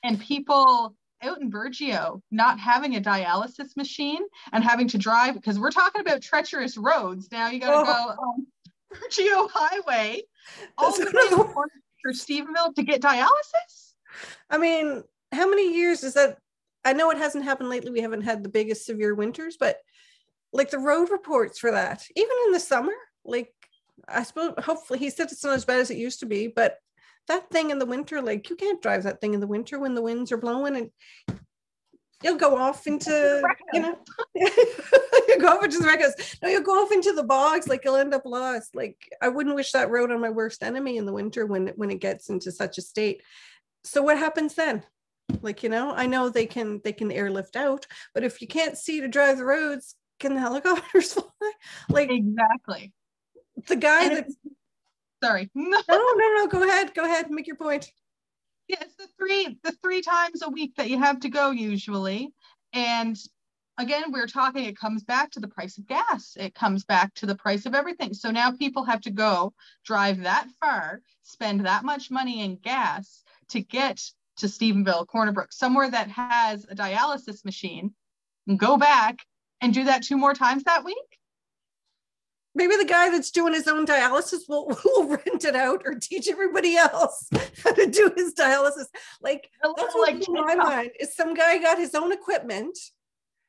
[SPEAKER 1] And people out in Burgeo not having a dialysis machine and having to drive, because we're talking about treacherous roads. Now you got to go on Burgeo Highway all the way for Stephenville to get dialysis.
[SPEAKER 2] I mean, how many years is that? I know it hasn't happened lately. We haven't had the biggest severe winters, but like the road reports for that, even in the summer, like I suppose, hopefully he said it's not as bad as it used to be, but that thing in the winter, like you can't drive that thing in the winter when the winds are blowing and you'll go off into, you know, you go off into the wreckers. No, you'll go off into the bogs, like you'll end up lost. Like I wouldn't wish that road on my worst enemy in the winter when it gets into such a state. So what happens then? Like, you know, I know they can airlift out, but if you can't see to drive the roads, can the helicopters fly? Like
[SPEAKER 1] exactly.
[SPEAKER 2] The guy that's
[SPEAKER 1] sorry.
[SPEAKER 2] No, go ahead, make your point.
[SPEAKER 1] Yeah, it's the three times a week that you have to go usually. And again, we're talking, it comes back to the price of gas. It comes back to the price of everything. So now people have to go drive that far, spend that much money in gas to get to Stephenville, Corner Brook, somewhere that has a dialysis machine, and go back and do that 2 more times that week.
[SPEAKER 2] Maybe the guy that's doing his own dialysis will rent it out or teach everybody else how to do his dialysis. Like, that's what blew my mind is some guy got his own equipment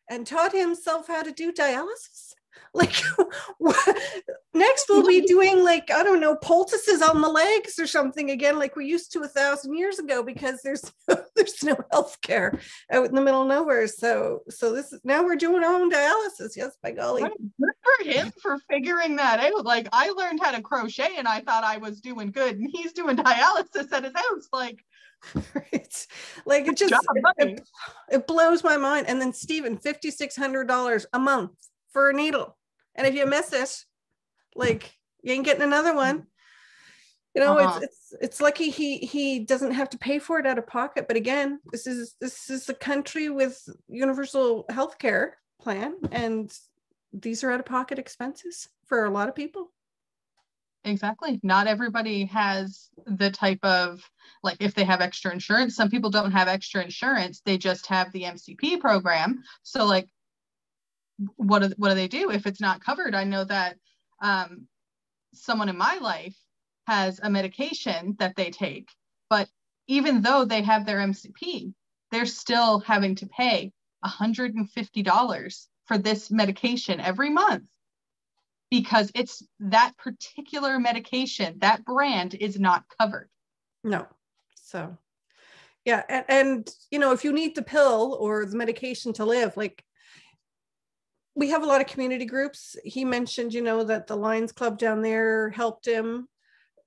[SPEAKER 2] and taught himself how to do dialysis. Like, next we'll be doing, like, I don't know, poultices on the legs or something again, like we used to 1,000 years ago, because there's no healthcare out in the middle of nowhere. So this is, now we're doing our own dialysis. Yes, by golly.
[SPEAKER 1] Good for him for figuring that out. Like, I learned how to crochet and I thought I was doing good, and he's doing dialysis at his house. Like,
[SPEAKER 2] right. Like it just it blows my mind. And then Stephen, $5,600 a month for a needle, and if you miss it, like, you ain't getting another one. You know, it's lucky he doesn't have to pay for it out of pocket. But again, this is a country with universal health care plan, and these are out of pocket expenses for a lot of people.
[SPEAKER 1] Exactly. Not everybody has the type of, like, if they have extra insurance. Some people don't have extra insurance, they just have the MCP program. So, like, what do they do if it's not covered? I know that someone in my life has a medication that they take, but even though they have their MCP, they're still having to pay $150 for this medication every month, because it's that particular medication, that brand is not covered.
[SPEAKER 2] No. So yeah, and you know, if you need the pill or the medication to live, like, we have a lot of community groups. He mentioned, you know, that the Lions Club down there helped him.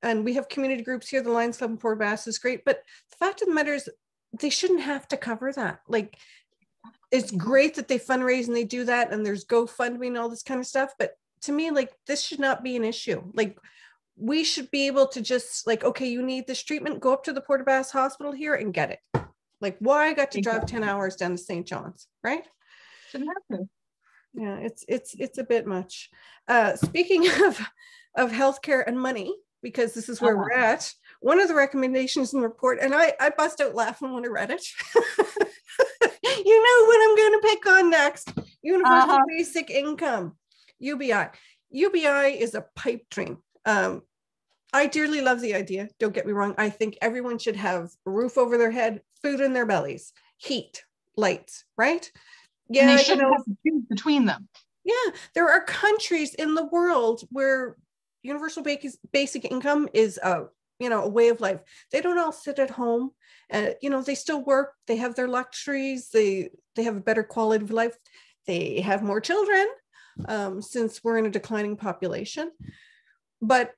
[SPEAKER 2] And we have community groups here. The Lions Club in Port Bass is great. But the fact of the matter is, they shouldn't have to cover that. Like, it's great that they fundraise and they do that, and there's GoFundMe and all this kind of stuff. But to me, like, this should not be an issue. Like, we should be able to just, like, okay, you need this treatment, go up to the Port Bass Hospital here and get it. Like, why I got to drive 10 hours down to St. John's, right?
[SPEAKER 1] Shouldn't have to.
[SPEAKER 2] Yeah, it's a bit much. Speaking of healthcare and money, because this is where we're at, one of the recommendations in the report, and I bust out laughing when I read it. You know what I'm going to pick on next? Universal Basic Income, UBI. UBI is a pipe dream. I dearly love the idea. Don't get me wrong. I think everyone should have a roof over their head, food in their bellies, heat, lights, right?
[SPEAKER 1] Yeah, and they shouldn't have to choose between them.
[SPEAKER 2] Yeah, there are countries in the world where universal basic income is a way of life. They don't all sit at home. They still work. They have their luxuries. They have a better quality of life. They have more children, since we're in a declining population. But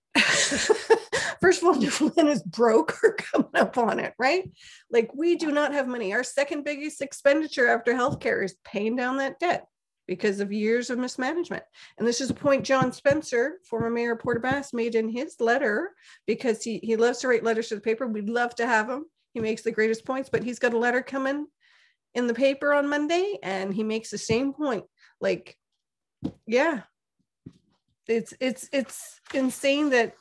[SPEAKER 2] first of all, Newfoundland is broke or coming up on it, right? Like, we do not have money. Our second biggest expenditure after healthcare is paying down that debt because of years of mismanagement. And this is a point John Spencer, former mayor of Port aux Basques, made in his letter, because he loves to write letters to the paper. We'd love to have him. He makes the greatest points, but he's got a letter coming in the paper on Monday, and he makes the same point. Like, yeah, it's insane that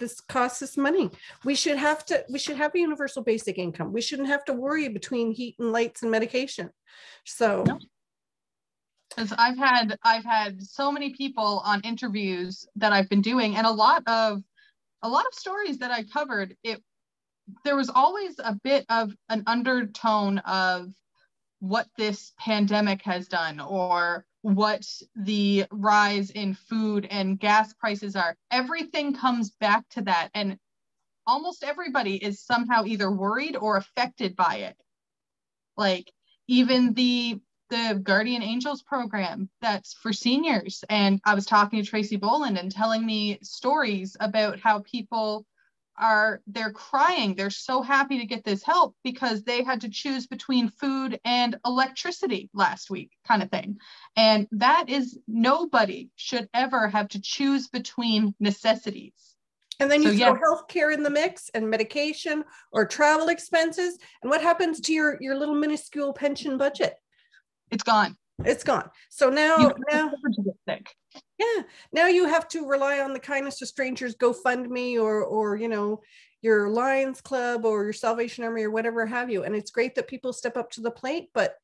[SPEAKER 2] this costs us money. We should have a universal basic income. We shouldn't have to worry between heat and lights and medication. So
[SPEAKER 1] because I've had so many people on interviews that I've been doing, and a lot of stories that I covered, there was always a bit of an undertone of what this pandemic has done, or what the rise in food and gas prices are. Everything comes back to that, and almost everybody is somehow either worried or affected by it. Like, even the Guardian Angels program that's for seniors, and I was talking to Tracy Boland and telling me stories about how people they're crying. They're so happy to get this help because they had to choose between food and electricity last week, kind of thing. And that is, nobody should ever have to choose between necessities.
[SPEAKER 2] And then you throw healthcare in the mix, and medication or travel expenses. And what happens to your little minuscule pension budget?
[SPEAKER 1] It's gone.
[SPEAKER 2] It's gone. So now you have to rely on the kindness of strangers, GoFundMe, or your Lions Club or your Salvation Army or whatever have you. And it's great that people step up to the plate, but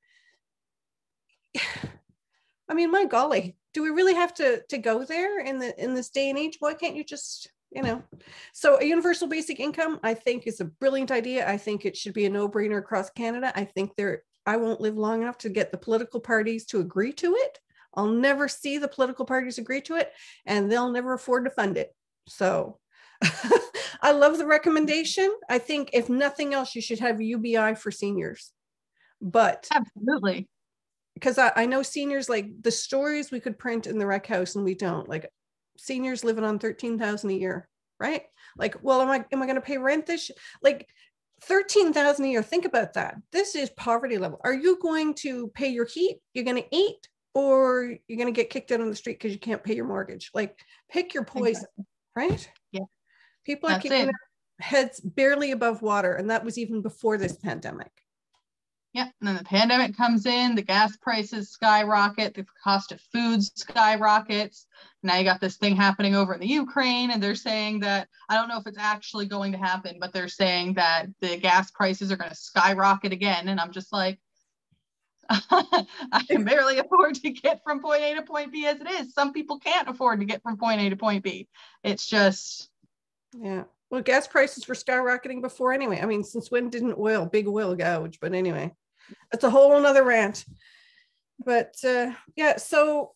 [SPEAKER 2] I mean, my golly, do we really have to go there in this day and age? Why can't you just, So a universal basic income, I think, is a brilliant idea. I think it should be a no-brainer across Canada. I think I won't live long enough to get the political parties to agree to it. I'll never see the political parties agree to it, and they'll never afford to fund it. So I love the recommendation. I think, if nothing else, you should have UBI for seniors. But
[SPEAKER 1] absolutely,
[SPEAKER 2] because I know seniors, like the stories we could print in the rec house, and we don't. Like, seniors living on $13,000 a year, right? Like, well, am I going to pay rent this? Like, $13,000 a year. Think about that. This is poverty level. Are you going to pay your heat? You're going to eat, or you're going to get kicked out on the street because you can't pay your mortgage? Like, pick your poison, right?
[SPEAKER 1] Yeah.
[SPEAKER 2] People are keeping their heads barely above water, and that was even before this pandemic.
[SPEAKER 1] Yeah, and then the pandemic comes in, the gas prices skyrocket, the cost of food skyrockets. Now you got this thing happening over in the Ukraine, and they're saying that, I don't know if it's actually going to happen, but they're saying that the gas prices are going to skyrocket again. And I'm just like, I can barely afford to get from point A to point B as it is. Some people can't afford to get from point A to point B. It's just...
[SPEAKER 2] Yeah. Well, gas prices were skyrocketing before anyway. I mean, since when didn't big oil gouge? But anyway, that's a whole nother rant. But so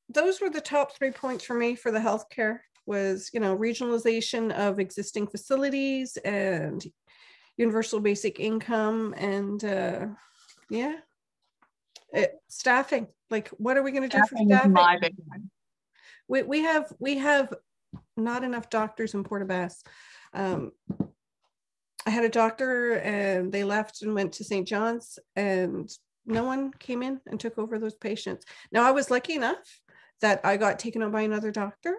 [SPEAKER 2] those were the top 3 points for me for the healthcare. Was, regionalization of existing facilities and universal basic income, and staffing. Like, what are we going to do for staffing?
[SPEAKER 1] My big one.
[SPEAKER 2] We have not enough doctors in Port aux Basques. I had a doctor, and they left and went to St. John's, and no one came in and took over those patients. Now, I was lucky enough that I got taken on by another doctor.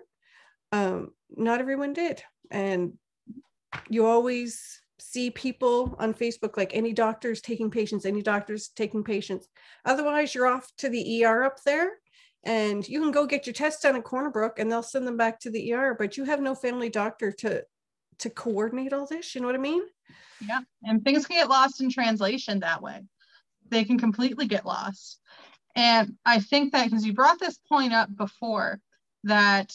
[SPEAKER 2] Not everyone did. And you always see people on Facebook, like any doctors taking patients, any doctors taking patients. Otherwise, you're off to the ER up there, and you can go get your test done at Corner Brook and they'll send them back to the ER, but you have no family doctor to coordinate all this. You know what I mean?
[SPEAKER 1] Yeah. And things can get lost in translation that way. They can completely get lost. And I think that because you brought this point up before, that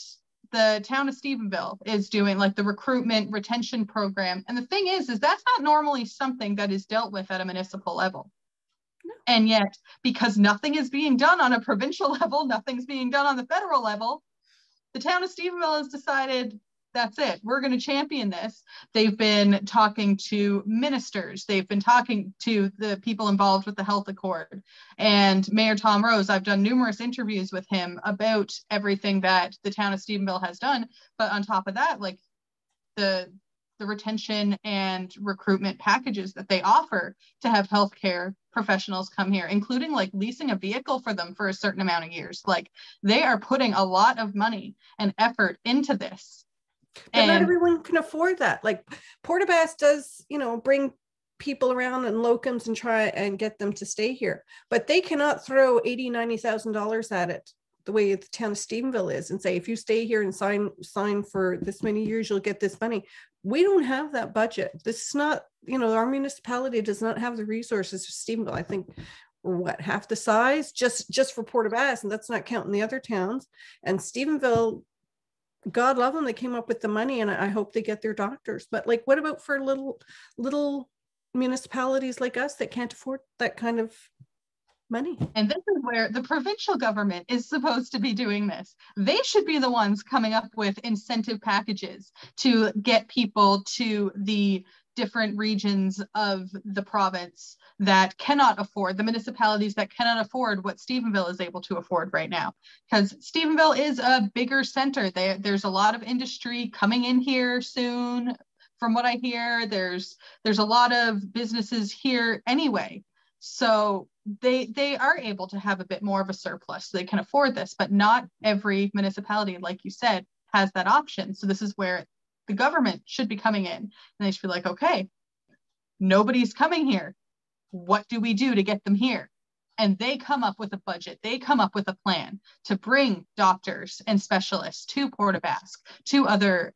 [SPEAKER 1] the town of Stephenville is doing like the recruitment retention program. And the thing is that's not normally something that is dealt with at a municipal level. No. And yet, because nothing is being done on a provincial level, nothing's being done on the federal level, the town of Stephenville has decided, that's it. We're going to champion this. They've been talking to ministers. They've been talking to the people involved with the health accord. And Mayor Tom Rose, I've done numerous interviews with him about everything that the town of Stephenville has done. But on top of that, like the retention and recruitment packages that they offer to have healthcare professionals come here, including like leasing a vehicle for them for a certain amount of years. Like they are putting a lot of money and effort into this.
[SPEAKER 2] But not everyone can afford that. Like Portabass does, bring people around and locums and try and get them to stay here, but they cannot throw $80,000-$90,000 at it the way the town of Stephenville is and say, if you stay here and sign for this many years, you'll get this money. We don't have that budget. This is not, our municipality does not have the resources for Stephenville. I think we're half the size just for Portabass, and that's not counting the other towns. And Stephenville, God love them, they came up with the money, and I hope they get their doctors. But like, what about for little municipalities like us that can't afford that kind of money?
[SPEAKER 1] And this is where the provincial government is supposed to be doing this. They should be the ones coming up with incentive packages to get people to the different regions of the province that cannot afford, the municipalities that cannot afford what Stephenville is able to afford right now. Because Stephenville is a bigger center. There's a lot of industry coming in here soon. From what I hear, there's a lot of businesses here anyway. So they are able to have a bit more of a surplus. They can afford this, but not every municipality, like you said, has that option. So this is where the government should be coming in, and they should be like, okay, nobody's coming here. What do we do to get them here? And they come up with a budget. They come up with a plan to bring doctors and specialists to Portabask, to other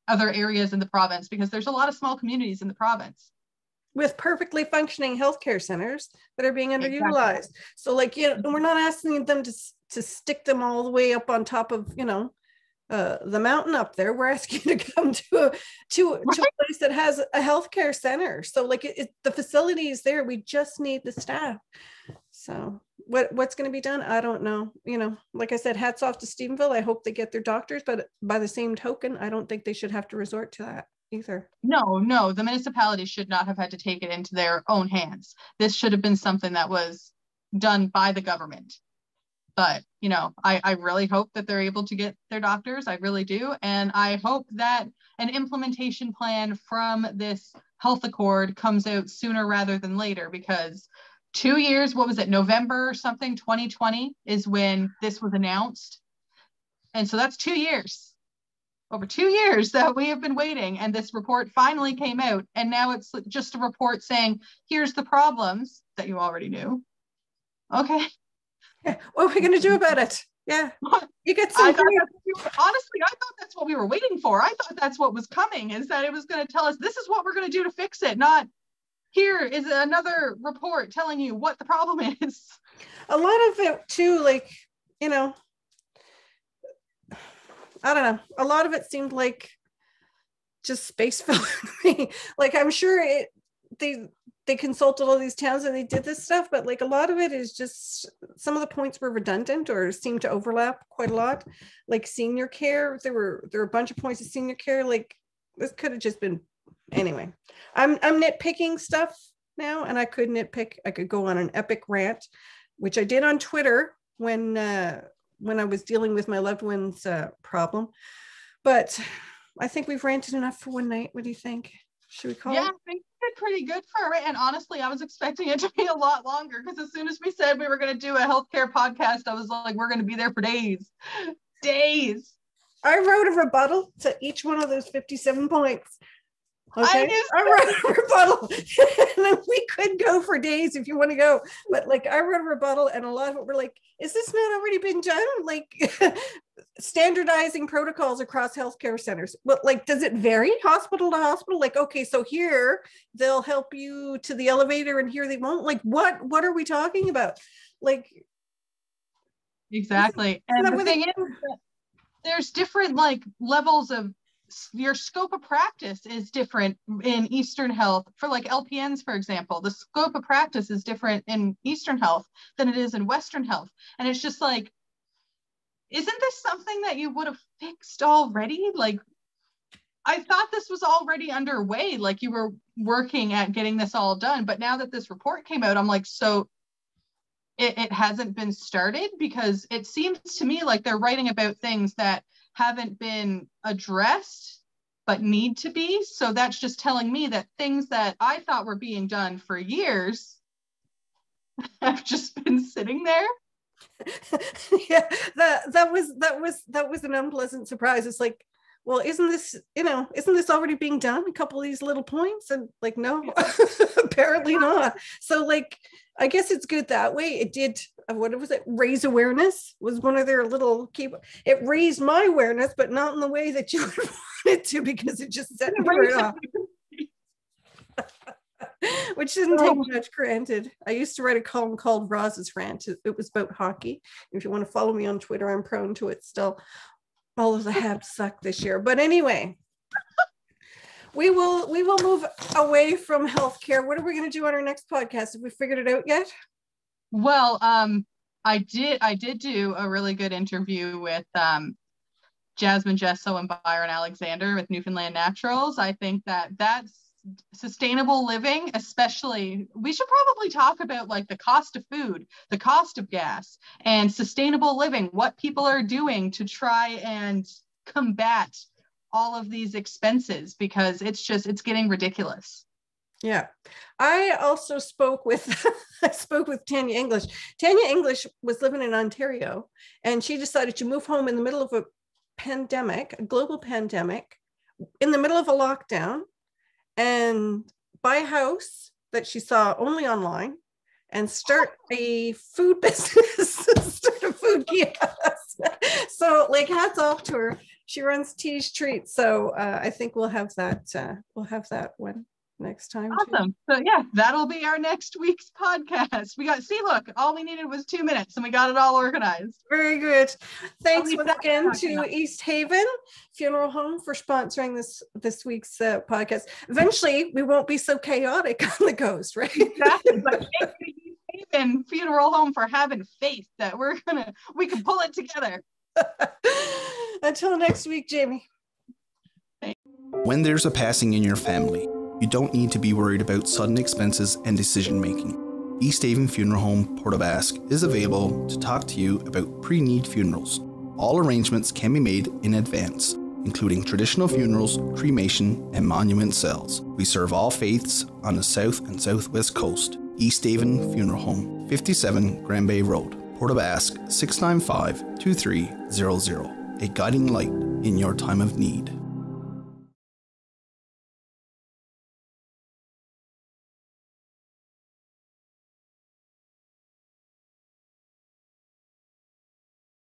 [SPEAKER 1] areas in the province, because there's a lot of small communities in the province
[SPEAKER 2] with perfectly functioning healthcare centers that are being underutilized. Exactly. So like, we're not asking them to stick them all the way up on top of, the mountain up there. We're asking you to come to a place that has a healthcare center. So like the facility is there. We just need the staff. So what's going to be done? I don't know. Like I said, hats off to Stephenville. I hope they get their doctors, but by the same token, I don't think they should have to resort to that either.
[SPEAKER 1] No, the municipality should not have had to take it into their own hands. This should have been something that was done by the government. But, I really hope that they're able to get their doctors. I really do. And I hope that an implementation plan from this health accord comes out sooner rather than later, because 2 years, what was it, November or something, 2020 is when this was announced. And so that's 2 years, over 2 years that we have been waiting. And this report finally came out. And now it's just a report saying, here's the problems that you already knew. Okay.
[SPEAKER 2] Yeah. What are we going to do about it? Yeah. You get some.
[SPEAKER 1] Honestly, I thought that's what we were waiting for. I thought that's what was coming, is that it was going to tell us this is what we're going to do to fix it. Not here is another report telling you what the problem is.
[SPEAKER 2] A lot of it too, like, I don't know. A lot of it seemed like just space filler to me. Like, I'm sure they consulted all these towns and they did this stuff, but like a lot of it is just, some of the points were redundant or seemed to overlap quite a lot. Like senior care, there were a bunch of points of senior care. Like this could have just been, anyway. I'm nitpicking stuff now, and I could nitpick. I could go on an epic rant, which I did on Twitter when I was dealing with my loved one's problem. But I think we've ranted enough for one night. What do you think? Should we call it?
[SPEAKER 1] I think we did pretty good for it. And honestly, I was expecting it to be a lot longer, because as soon as we said we were going to do a healthcare podcast, I was like, we're going to be there for days. I
[SPEAKER 2] wrote a rebuttal to each one of those 57 points. Okay. I wrote a rebuttal. And then we could go for days if you want to go. But like I wrote a rebuttal and a lot of it were like, is this not already been done? Like standardizing protocols across healthcare centers. Well, like, does it vary hospital to hospital? Like, okay, so here they'll help you to the elevator and here they won't. Like, what are we talking about? Like,
[SPEAKER 1] exactly. And the thing is that there's different like levels of your scope of practice is different in Eastern Health. For like LPNs, for example, the scope of practice is different in Eastern Health than it is in Western Health. And it's just like, isn't this something that you would have fixed already? Like, I thought this was already underway. Like you were working at getting this all done. But now that this report came out, I'm like, so it hasn't been started? Because it seems to me like they're writing about things that haven't been addressed but need to be. So that's just telling me that things that I thought were being done for years have just been sitting there.
[SPEAKER 2] Yeah, that was an unpleasant surprise. It's like, well, isn't this already being done? A couple of these little points, and like, no, apparently not. So like, I guess it's good that way. It did, what was it? Raise awareness was one of their little key. It raised my awareness, but not in the way that you would want it to, because it just set me right off. Which didn't take much granted. I used to write a column called Roz's Rant. It was about hockey. If you want to follow me on Twitter, I'm prone to it still. All of the Habs suck this year. But anyway, we will move away from healthcare. What are we going to do on our next podcast? Have we figured it out yet?
[SPEAKER 1] Well, I did do a really good interview with Jasmine Jesso and Byron Alexander with Newfoundland Naturals. I think that's sustainable living, especially, we should probably talk about like the cost of food, the cost of gas, and sustainable living, what people are doing to try and combat all of these expenses, because it's getting ridiculous.
[SPEAKER 2] Yeah. I also spoke with Tanya English. Tanya English was living in Ontario, and she decided to move home in the middle of a pandemic, a global pandemic, in the middle of a lockdown, and buy a house that she saw only online and start a food business, start a food kiosk. So like, hats off to her. She runs T's Treats. So I think we'll have that one next time.
[SPEAKER 1] Awesome. Too. So yeah, that'll be our next week's podcast. Look, all we needed was 2 minutes and we got it all organized.
[SPEAKER 2] Very good. Thanks once again to East Haven Funeral Home for sponsoring this week's podcast. Eventually we won't be so chaotic on the coast, right?
[SPEAKER 1] Exactly. But thank you, East Haven Funeral Home, for having faith that we can pull it together.
[SPEAKER 2] Until next week, Jamie.
[SPEAKER 3] When there's a passing in your family, you don't need to be worried about sudden expenses and decision making. East Haven Funeral Home, Port of Ask, is available to talk to you about pre-need funerals. All arrangements can be made in advance, including traditional funerals, cremation, and monument cells. We serve all faiths on the south and southwest coast. East Haven Funeral Home, 57 Grand Bay Road, Port of Ask, 695-2300. A guiding light in your time of need.